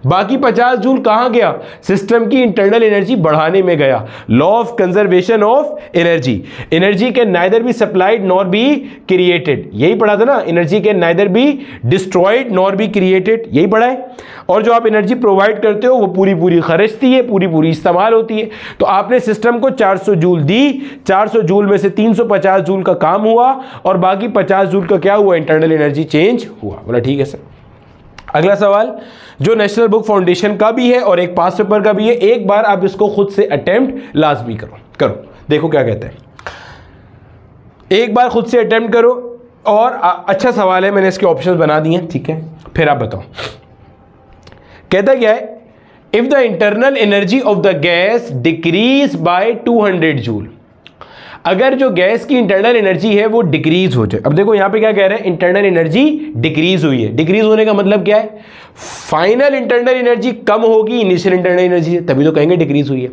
बाकी 50 जूल कहां गया? सिस्टम की इंटरनल एनर्जी बढ़ाने में गया। Law of conservation of energy. Energy can neither be supplied nor be created, यही पढ़ा था ना। Energy can neither be destroyed nor be created, यही पढ़ा है। और जो आप एनर्जी प्रोवाइड करते हो वो पूरी पूरी खर्चती है, पूरी पूरी इस्तेमाल होती है। तो आपने सिस्टम को 400 जूल दी, 400 जूल में से 350 जूल का काम हुआ और बाकी 50 जूल का क्या हुआ? इंटरनल एनर्जी चेंज हुआ। बोला ठीक है सर। अगला सवाल जो नेशनल बुक फाउंडेशन का भी है और एक पास पेपर का भी है, एक बार आप इसको खुद से अटेम्प्ट लाजमी करो। देखो क्या कहते हैं, एक बार खुद से अटेम्प्ट करो। और अच्छा सवाल है, मैंने इसके ऑप्शंस बना दिए हैं, ठीक है, फिर आप बताओ। कहता क्या है? If the internal energy of the gas decrease by 200 joule, अगर जो गैस की इंटरनल एनर्जी है वो डिक्रीज हो जाए। अब देखो यहां पे क्या कह रहे हैं? इंटरनल एनर्जी डिक्रीज हुई है। डिक्रीज होने का मतलब क्या है? फाइनल इंटरनल एनर्जी कम होगी इनिशियल इंटरनल एनर्जी से, तभी तो कहेंगे डिक्रीज हुई है।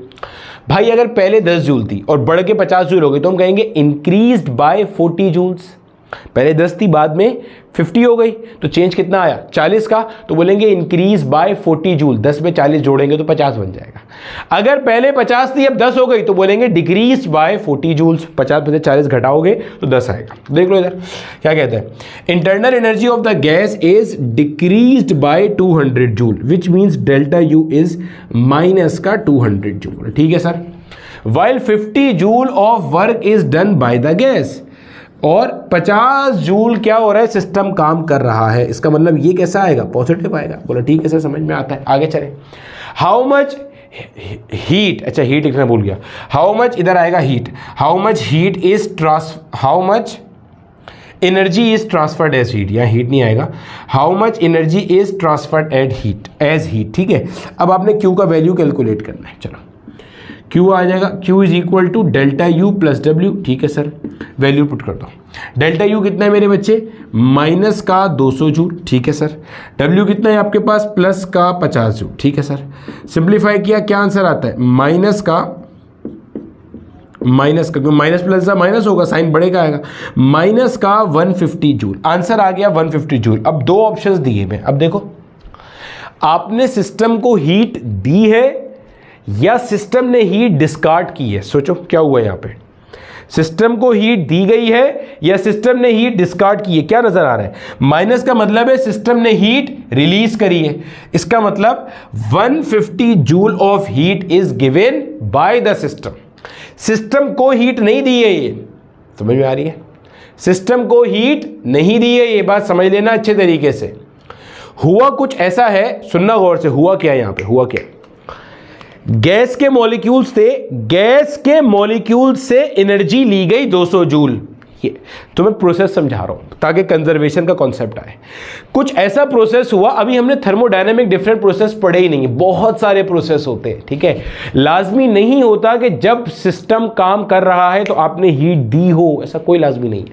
भाई अगर पहले 10 जूल थी और बढ़ के 50 जूल हो गई तो हम कहेंगे इंक्रीज्ड बाय 40 जूल्स। पहले 10 थी, बाद में 50 हो गई, तो चेंज कितना आया? 40 का, तो बोलेंगे इंक्रीज बाय 40 जूल। 10 में 40 जोड़ेंगे तो 50 बन जाएगा। अगर पहले 50 थी अब 10 हो गई तो बोलेंगे डिक्रीज बाय 40 जूल्स। 50 में से 40 घटाओगे तो 10 आएगा। देख लो इधर क्या कहते हैं, internal energy of the gas is decreased bye 200 joule which means delta U is minus का 200 जूल। ठीक है sir. While 50 joule of work is done by the gas, और 50 जूल क्या हो रहा है? सिस्टम काम कर रहा है। इसका मतलब ये कैसा आएगा? पॉजिटिव आएगा। बोला ठीक है सर, समझ में आता है। आगे चले। हाउ मच हीट, अच्छा हीट लिखना भूल गया, हाउ मच इधर आएगा heat, how much energy is transferred as heat, यहाँ हीट नहीं आएगा, how much energy is transferred as heat, ठीक है। अब आपने Q का वैल्यू कैलकुलेट करना है, चलो Q आ जाएगा, Q is equal to delta U plus W, ठीक है सर, वैल्यू पुट कर दो। डेल्टा U कितना है मेरे बच्चे, माइनस का 200 जूल, ठीक है सर। W कितना है आपके पास, प्लस का 50 जूल, ठीक है सर। सिंप्लीफाई किया क्या आंसर आता है, माइनस का माइनस प्लस का माइनस होगा, साइन बढ़ेगा आएगा, माइनस का 150 जूल, आंसर आ गया 150 जूल। अब दो ऑप्शंस दिए मैं, अब देखो आपने सिस्टम को हीट दी है या सिस्टम ने हीट डिस्कार्ड की है, सोचो क्या हुआ यहां पे, सिस्टम को हीट दी गई है या सिस्टम ने हीट डिस्कार्ड की है, क्या नजर आ रहा है, माइनस का मतलब है सिस्टम ने हीट रिलीज करी है, इसका मतलब 150 joule of heat is given by the system. System को हीट नहीं दी है, ये समझ में आ रही है, सिस्टम को हीट नहीं दी है, ये बात समझ लेना अच्छे तरीके से। हुआ कुछ ऐसा है, सुनना गौर से, हुआ क्या यहां पे, हुआ क्या, गैस के मॉलिक्यूल से एनर्जी ली गई 200 जूल, ये तो मैं प्रोसेस समझा रहा हूं ताकि कंजर्वेशन का कॉन्सेप्ट आए। कुछ ऐसा प्रोसेस हुआ, अभी हमने थर्मोडायनेमिक डिफरेंट प्रोसेस पढ़े ही नहीं, बहुत सारे प्रोसेस होते हैं, ठीक है। लाजमी नहीं होता कि जब सिस्टम काम कर रहा है तो आपने हीट दी हो, ऐसा कोई लाजमी नहीं है,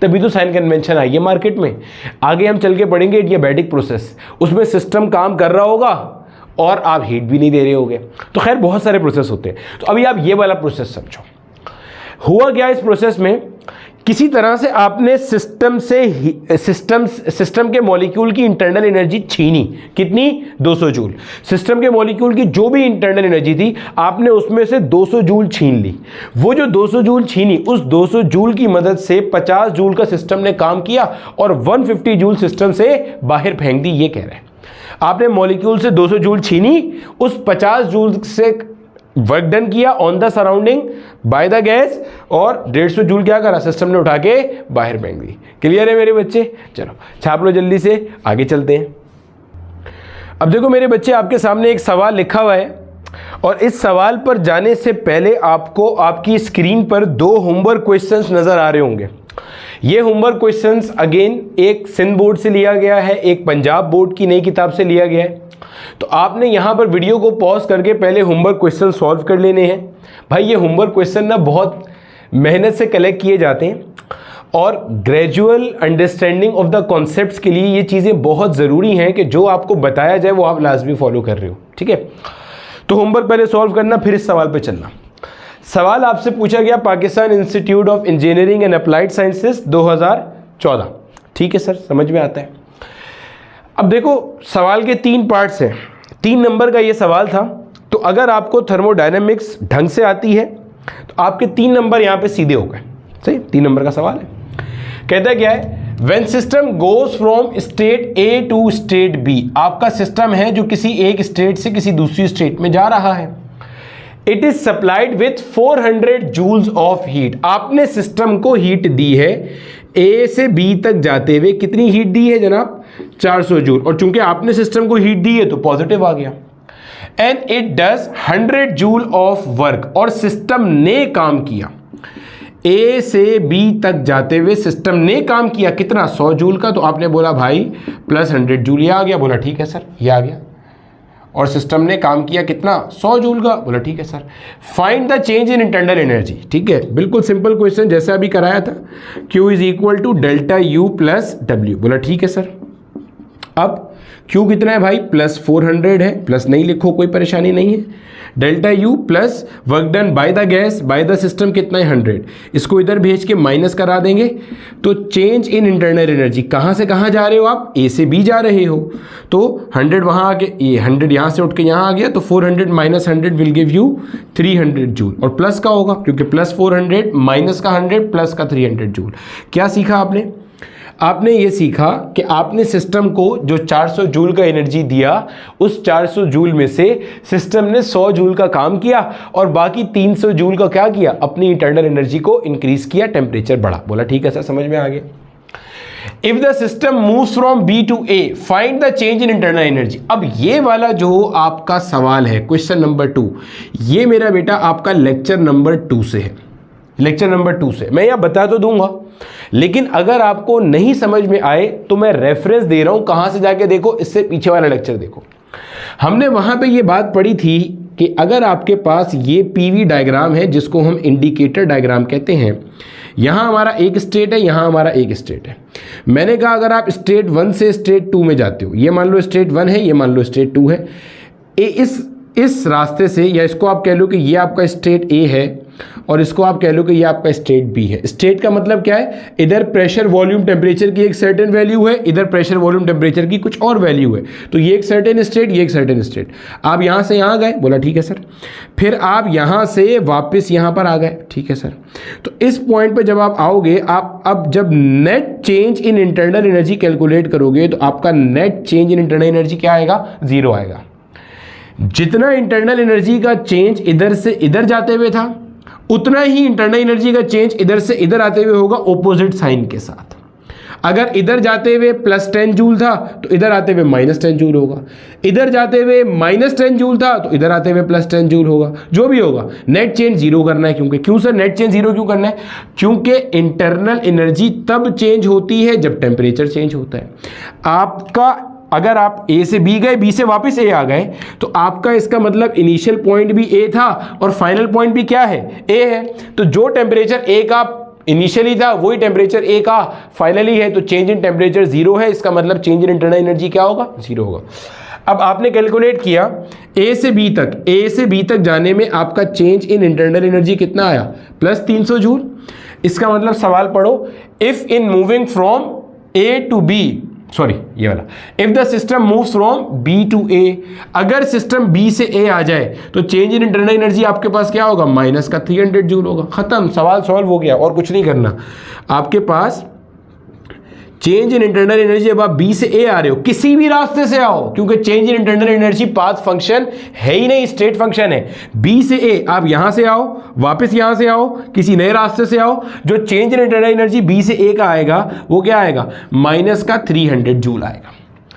तभी तो साइन कन्वेंशन आई है मार्केट में। आगे हम चल के पढ़ेंगे एडियाबैटिक प्रोसेस, उसमें सिस्टम काम कर रहा होगा और आप हीट भी नहीं दे रहे होगे, तो खैर बहुत सारे प्रोसेस होते हैं। तो अभी आप ये वाला प्रोसेस समझो, हुआ क्या इस प्रोसेस में, किसी तरह से आपने सिस्टम के मॉलिक्यूल की इंटरनल एनर्जी छीनी, कितनी, 200 जूल। सिस्टम के मॉलिक्यूल की जो भी इंटरनल एनर्जी थी आपने उसमें से 200 जूल छीन ली। वो जो 200 जूल छीनी, उस 200 जूल की मदद से 50 जूल का सिस्टम ने काम किया और 150 जूल सिस्टम से बाहर फेंक दी, ये कह रहे हैं। आपने मॉलिक्यूल से 200 जूल छीनी, उस 50 जूल से वर्क डन किया on the surrounding by the gas, और 150 जूल क्या करा, सिस्टम ने उठा के बाहर फेंक दी। क्लियर है मेरे बच्चे, चलो छाप लो जल्दी से, आगे चलते हैं। अब देखो मेरे बच्चे, आपके सामने एक सवाल लिखा हुआ है और इस सवाल पर जाने से पहले आपको आपकी स्क्रीन पर 2 होमवर्क क्वेश्चंस नजर आ रहे होंगे। ये होमवर्क क्वेश्चंस अगेन एक सिंध बोर्ड से लिया गया है, एक पंजाब बोर्ड की नई किताब से लिया गया है। तो आपने यहां पर वीडियो को पॉज करके पहले होमवर्क क्वेश्चन सॉल्व कर लेने हैं। भाई ये होमवर्क क्वेश्चन ना बहुत मेहनत से कलेक्ट किए जाते हैं और gradual understanding of the concepts के लिए ये चीज़ें बहुत ज़रूरी हैं कि जो आपको बताया जाए वो आप लाजमी फॉलो कर रहे हो, ठीक है। तो होमवर्क पहले सॉल्व करना, फिर इस सवाल पर चलना। सवाल आपसे पूछा गया Pakistan institute of engineering and applied sciences 2014, ठीक है सर, समझ में आता है। अब देखो सवाल के 3 पार्ट्स हैं, 3 नंबर का ये सवाल था। तो अगर आपको थर्मोडायनेमिक्स ढंग से आती है तो आपके 3 नंबर यहाँ पे सीधे हो गए, सही। 3 नंबर का सवाल है, कहता क्या है, when system goes from state A to state B, आपका सिस्टम है जो किसी एक स्टेट से किसी दूसरी स्टेट में जा रहा है। It is supplied with 400 joules of heat, आपने सिस्टम को हीट दी है, ए से बी तक जाते हुए कितनी हीट दी है जनाब, 400 जूल, और चूंकि आपने सिस्टम को हीट दी है तो पॉजिटिव आ गया। And it does 100 joule of work, और सिस्टम ने काम किया, ए से बी तक जाते हुए सिस्टम ने काम किया कितना, 100 जूल का। तो आपने बोला भाई प्लस 100 जूल, ये आ गया, बोला ठीक है सर, ये आ गया। और सिस्टम ने काम किया कितना, 100 जूल का, बोला ठीक है sir. Find the change in internal energy, ठीक है, बिल्कुल सिंपल क्वेश्चन जैसे अभी कराया था। Q is equal to delta U plus W, बोला ठीक है सर। अब Q कितना है भाई, प्लस 400 है, प्लस नहीं लिखो कोई परेशानी नहीं है। Delta U plus work done by the gas bye the system कितना है, 100, इसको इधर भेज के माइनस करा देंगे। तो चेंज इन इंटरनल एनर्जी, कहाँ से कहाँ जा रहे हो आप, A से B जा रहे हो, तो 100 वहाँ आके, ये 100 यहाँ से उठ के यहाँ आ गया, तो 400 minus 100 will give you 300 joule, और प्लस का होगा क्योंकि प्लस 400 माइनस का 100 प्लस का 300 जूल। क्या सीखा आपने, आपने ये सीखा कि आपने सिस्टम को जो 400 जूल का एनर्जी दिया, उस 400 जूल में से सिस्टम ने 100 जूल का काम किया और बाकी 300 जूल का क्या किया, अपनी इंटरनल एनर्जी को इंक्रीज किया, टेम्परेचर बढ़ा। बोला ठीक है सर, समझ में आ गया। If the system moves from B to A find the change in internal energy. अब ये वाला जो आपका सवाल है क्वेश्चन नंबर 2, ये मेरा बेटा आपका लेक्चर नंबर 2 से है। लेक्चर नंबर 2 से मैं यहां बता तो दूंगा, लेकिन अगर आपको नहीं समझ में आए तो मैं रेफरेंस दे रहा हूं, कहां से जाके देखो, इससे पीछे वाला लेक्चर देखो। हमने वहां पे ये बात पढ़ी थी कि अगर आपके पास ये पीवी डायग्राम है जिसको हम इंडिकेटर डायग्राम कहते हैं, यहां हमारा एक स्टेट है, यहां हमारा एक स्टेट है। मैंने कहा अगर आप स्टेट 1 से स्टेट 2 में जाते हो, ये मान लो स्टेट 1 है, ये मान लो स्टेट 2 है, इस रास्ते से, या इसको आप कह लो कि ये आपका स्टेट ए है और इसको आप कह लो कि ये आपका स्टेट बी है। स्टेट का मतलब क्या है, इधर प्रेशर वॉल्यूम टेम्परेचर की एक सर्टेन वैल्यू है, इधर प्रेशर वॉल्यूम टेम्परेचर की कुछ और वैल्यू है, तो ये एक सर्टेन स्टेट, ये एक सर्टेन स्टेट। आप यहां से यहां गए, बोला ठीक है सर, फिर आप यहां से वापस यहां पर आ गए, ठीक है सर। तो इस पॉइंट पर जब आप आओगे, आप अब जब net change in internal energy calculate करोगे तो आपका net change in internal energy क्या आएगा, 0 आएगा। जितना इंटरनल एनर्जी का चेंज इधर से इधर जाते हुए था, उतना ही इंटरनल एनर्जी का चेंज इधर से इधर आते हुए होगा ऑपोजिट साइन के साथ। अगर इधर जाते हुए +10 जूल था तो इधर आते हुए -10 जूल होगा, इधर जाते हुए -10 जूल था तो इधर आते हुए +10 जूल होगा। जो भी होगा नेट चेंज 0 करना है। क्यों सर नेट चेंज 0 क्यों करना है? क्योंकि इंटरनल एनर्जी तब चेंज होती है जब टेम्परेचर चेंज होता है। आपका अगर आप ए से बी गए, बी से वापस ए आ गए, तो आपका इसका मतलब इनिशियल पॉइंट भी ए था और फाइनल पॉइंट भी क्या है, ए है। तो जो टेम्परेचर ए का इनिशियली था वही टेम्परेचर ए का फाइनली है, तो चेंज इन टेम्परेचर 0 है, इसका मतलब चेंज इन इंटरनल एनर्जी क्या होगा, 0 होगा। अब आपने कैलकुलेट किया ए से बी तक, ए से बी तक जाने में आपका चेंज इन इंटरनल एनर्जी कितना आया, +300 जूल। इसका मतलब सवाल पढ़ो, if in moving from A to B, sorry ये वाला, if the system moves from B to A, अगर सिस्टम बी से ए आ जाए तो चेंज इन इंटरनल एनर्जी आपके पास क्या होगा, -300 जूल होगा। खत्म, सवाल सॉल्व हो गया, और कुछ नहीं करना। आपके पास चेंज इन इंटरनल एनर्जी, जब आप बी से ए आ रहे हो, किसी भी रास्ते से आओ, क्योंकि change in internal energy path function है ही नहीं, स्टेट फंक्शन है। बी से ए, आप यहां से आओ, वापस यहां से आओ, किसी नए रास्ते से आओ, जो change in internal energy B से ए का आएगा वो क्या आएगा, -300 जूल आएगा।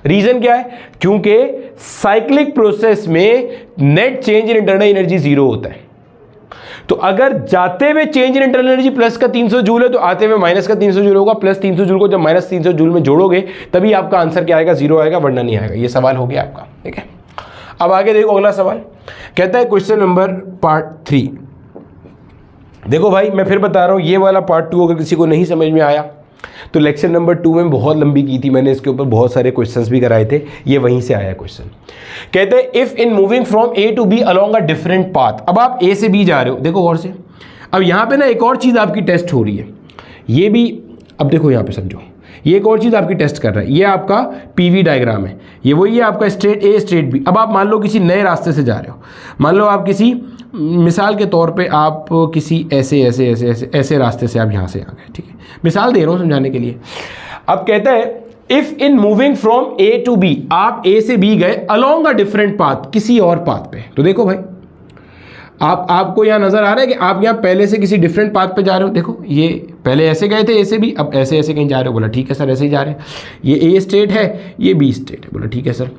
रीजन क्या है, क्योंकि साइक्लिक प्रोसेस में net change in internal energy 0 होता है। तो अगर जाते हुए change in internal energy +300 joule है तो आते हुए -300 जूल होगा। +300 जूल को जब -300 जूल में जोड़ोगे तभी आपका आंसर क्या आएगा, 0 आएगा, वरना नहीं आएगा। ये सवाल हो गया आपका, ठीक है। अब आगे देखो अगला सवाल कहता है क्वेश्चन नंबर पार्ट 3। देखो भाई मैं फिर बता रहा हूं, ये वाला पार्ट 2 अगर किसी को नहीं समझ में आया तो लेक्चर नंबर 2 में बहुत लंबी की थी मैंने, इसके ऊपर बहुत सारे क्वेश्चंस भी कराए थे, ये वहीं से आया क्वेश्चन। कहते हैं if in moving from A to B along a different path. अब आप ए से बी जा रहे हो, देखो और से, अब यहां पे ना एक और चीज आपकी टेस्ट हो रही है, ये भी, अब देखो यहां पे समझो, ये एक और चीज आपकी टेस्ट कर रहा है। ये आपका पीवी डायग्राम है, ये वही है आपका स्टेट ए स्टेट बी। अब आप मान लो किसी नए रास्ते से जा रहे हो, मान लो आप किसी, मिसाल के तौर पे आप किसी ऐसे रास्ते से आप यहाँ से आ गए, ठीक है, मिसाल दे रहा हूँ समझाने के लिए। अब कहता है if in moving from A to B, आप ए से बी गए अलोंग अ डिफरेंट पाथ, किसी और पाथ पे। तो देखो भाई आपको यहाँ नजर आ रहा है कि आप यहाँ पहले से किसी डिफरेंट पाथ पे जा रहे हो। देखो ये पहले ऐसे गए थे ए से बी, अब ऐसे कहीं जा रहे हो, बोला ठीक है सर ऐसे ही जा रहे हैं। ये ए स्टेट है, ये बी स्टेट है, बोला ठीक है sir.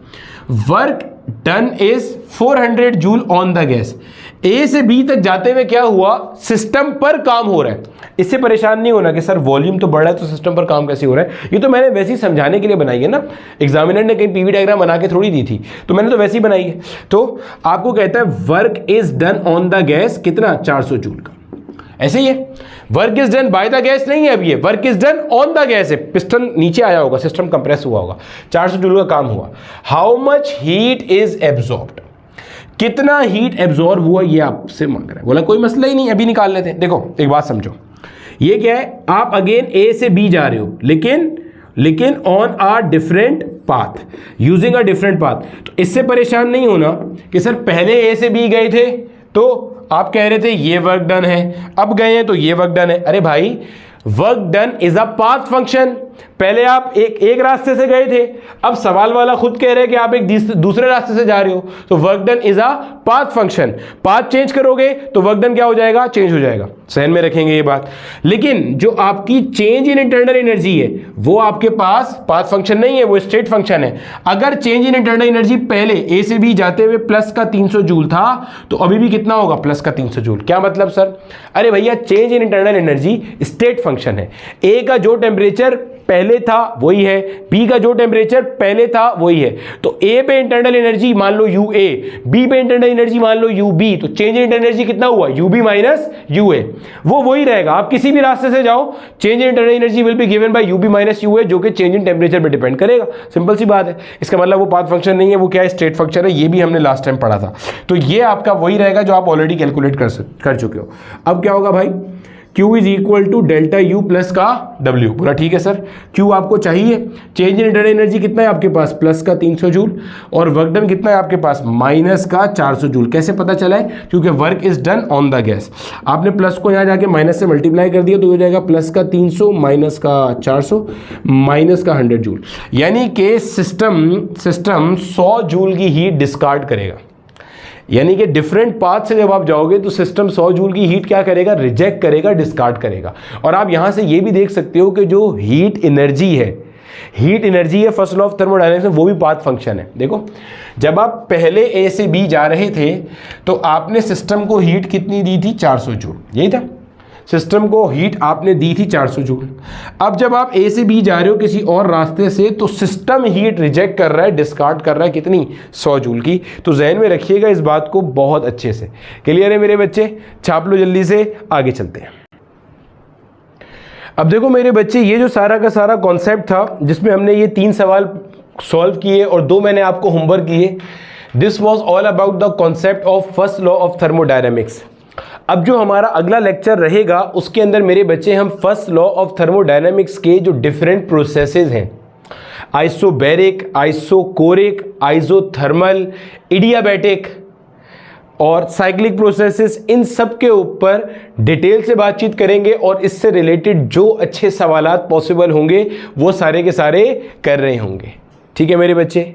Work done is 400 joule on the gas. A से बी तक जाते हुए क्या हुआ, सिस्टम पर काम हो रहा है। इससे परेशान नहीं होना कि सर वॉल्यूम तो बढ़ रहा है तो सिस्टम पर काम कैसे हो रहा है, ये तो मैंने वैसे ही समझाने के लिए बनाई है ना, एग्जामिनर ने कहीं पीवी डायग्राम बना के थोड़ी दी थी, तो मैंने तो वैसे ही बनाई है। तो आपको कहता है work is done on the gas, कितना, 400 जूल का, ऐसे ही है। Work is done by the gas नहीं है, अब ये work is done on the gas है, पिस्टन नीचे आया होगा, सिस्टम कंप्रेस हुआ होगा, 400 जूल का काम हुआ। How much heat is absorbed, कितना हीट एब्जॉर्ब हुआ ये आपसे मांग रहा है। बोला कोई मसला ही नहीं, अभी निकाल लेते हैं। देखो एक बात समझो, ये क्या है, आप अगेन ए से बी जा रहे हो, लेकिन on a different path, using a different path. तो इससे परेशान नहीं होना कि सर पहले ए से बी गए थे तो आप कह रहे थे ये वर्क डन है, अब गए हैं तो ये वर्क डन है। अरे भाई work done is a path function. पहले आप एक रास्ते से गए थे, अब सवाल वाला खुद कह रहे हैं कि आप एक दूसरे रास्ते से जा रहे हो, तो work done is a path function. Path change करोगे तो वर्क डन क्या हो जाएगा, चेंज हो जाएगा। सहन में रखेंगे ये बात। लेकिन जो आपकी चेंज इन इंटरनल एनर्जी है वो आपके पास पाथ फंक्शन नहीं है, वो स्टेट फंक्शन है। अगर चेंज इन इंटरनल एनर्जी पहले ए से बी जाते हुए प्लस का 300 जूल था तो अभी भी कितना होगा, प्लस का 300 जूल। क्या मतलब सर? अरे भैया change in internal energy state function है। ए का जो टेम्परेचर पहले था वही है, बी का जो टेम्परेचर पहले था वही है। तो ए पे इंटरनल एनर्जी मान लो यू ए, बी पे इंटरनल एनर्जी मान लो यू बी, तो चेंज इन इंटरनल एनर्जी कितना हुआ, U B minus U A. वो वही रहेगा, आप किसी भी रास्ते से जाओ, change in internal energy will be given by U B minus U A, जो कि चेंज इन टेम्परेचर पे डिपेंड करेगा। सिंपल सी बात है। इसका मतलब वो पाथ फंक्शन नहीं है, वो क्या है, स्टेट फंक्शन है। ये भी हमने लास्ट टाइम पढ़ा था। तो ये आपका वही रहेगा जो आप ऑलरेडी कैलकुलेट कर चुके हो। अब क्या होगा भाई, Q is equal to delta U plus का W। बोला ठीक है सर, Q आपको चाहिए। चेंज इन इंटरनल एनर्जी कितना है आपके पास, प्लस का 300 जूल, और वर्क डन कितना है आपके पास, माइनस का 400 जूल। कैसे पता चला है, क्योंकि work is done on the gas. आपने प्लस को यहाँ जाके माइनस से मल्टीप्लाई कर दिया तो हो जाएगा प्लस का 300 माइनस का 400 माइनस का 100 जूल। यानी कि सिस्टम 100 जूल की हीट डिस्कार्ड करेगा। यानी कि डिफरेंट पाथ से जब आप जाओगे तो सिस्टम 100 जूल की हीट क्या करेगा, रिजेक्ट करेगा, डिस्कार्ड करेगा। और आप यहां से ये भी देख सकते हो कि जो हीट एनर्जी है फर्स्ट लॉ ऑफ थर्मोडायनेमिक्स में, वो भी पाथ फंक्शन है। देखो जब आप पहले ए से बी जा रहे थे तो आपने सिस्टम को हीट कितनी दी थी, 400 जूल, यही था। सिस्टम को हीट आपने दी थी 400 जूल। अब जब आप ए से बी जा रहे हो किसी और रास्ते से तो सिस्टम हीट रिजेक्ट कर रहा है, डिस्कार्ड कर रहा है कितनी, 100 जूल की। तो ज़हन में रखिएगा इस बात को बहुत अच्छे से। क्लियर है मेरे बच्चे? छाप लो जल्दी से, आगे चलते हैं। अब देखो मेरे बच्चे, ये जो सारा का सारा कॉन्सेप्ट था जिसमें हमने ये 3 सवाल सॉल्व किए और 2 मैंने आपको होमवर्क किए, this was all about the concept of first law of thermodynamics. अब जो हमारा अगला लेक्चर रहेगा उसके अंदर मेरे बच्चे हम फर्स्ट लॉ ऑफ थर्मोडायनेमिक्स के जो डिफरेंट प्रोसेसेस हैं, आइसोबैरिक, आइसोकोरिक, आइसोथर्मल, इडियाबैटिक और साइक्लिक प्रोसेसेस, इन सब के ऊपर डिटेल से बातचीत करेंगे और इससे रिलेटेड जो अच्छे सवालात पॉसिबल होंगे वो सारे के सारे कर रहे होंगे। ठीक है मेरे बच्चे?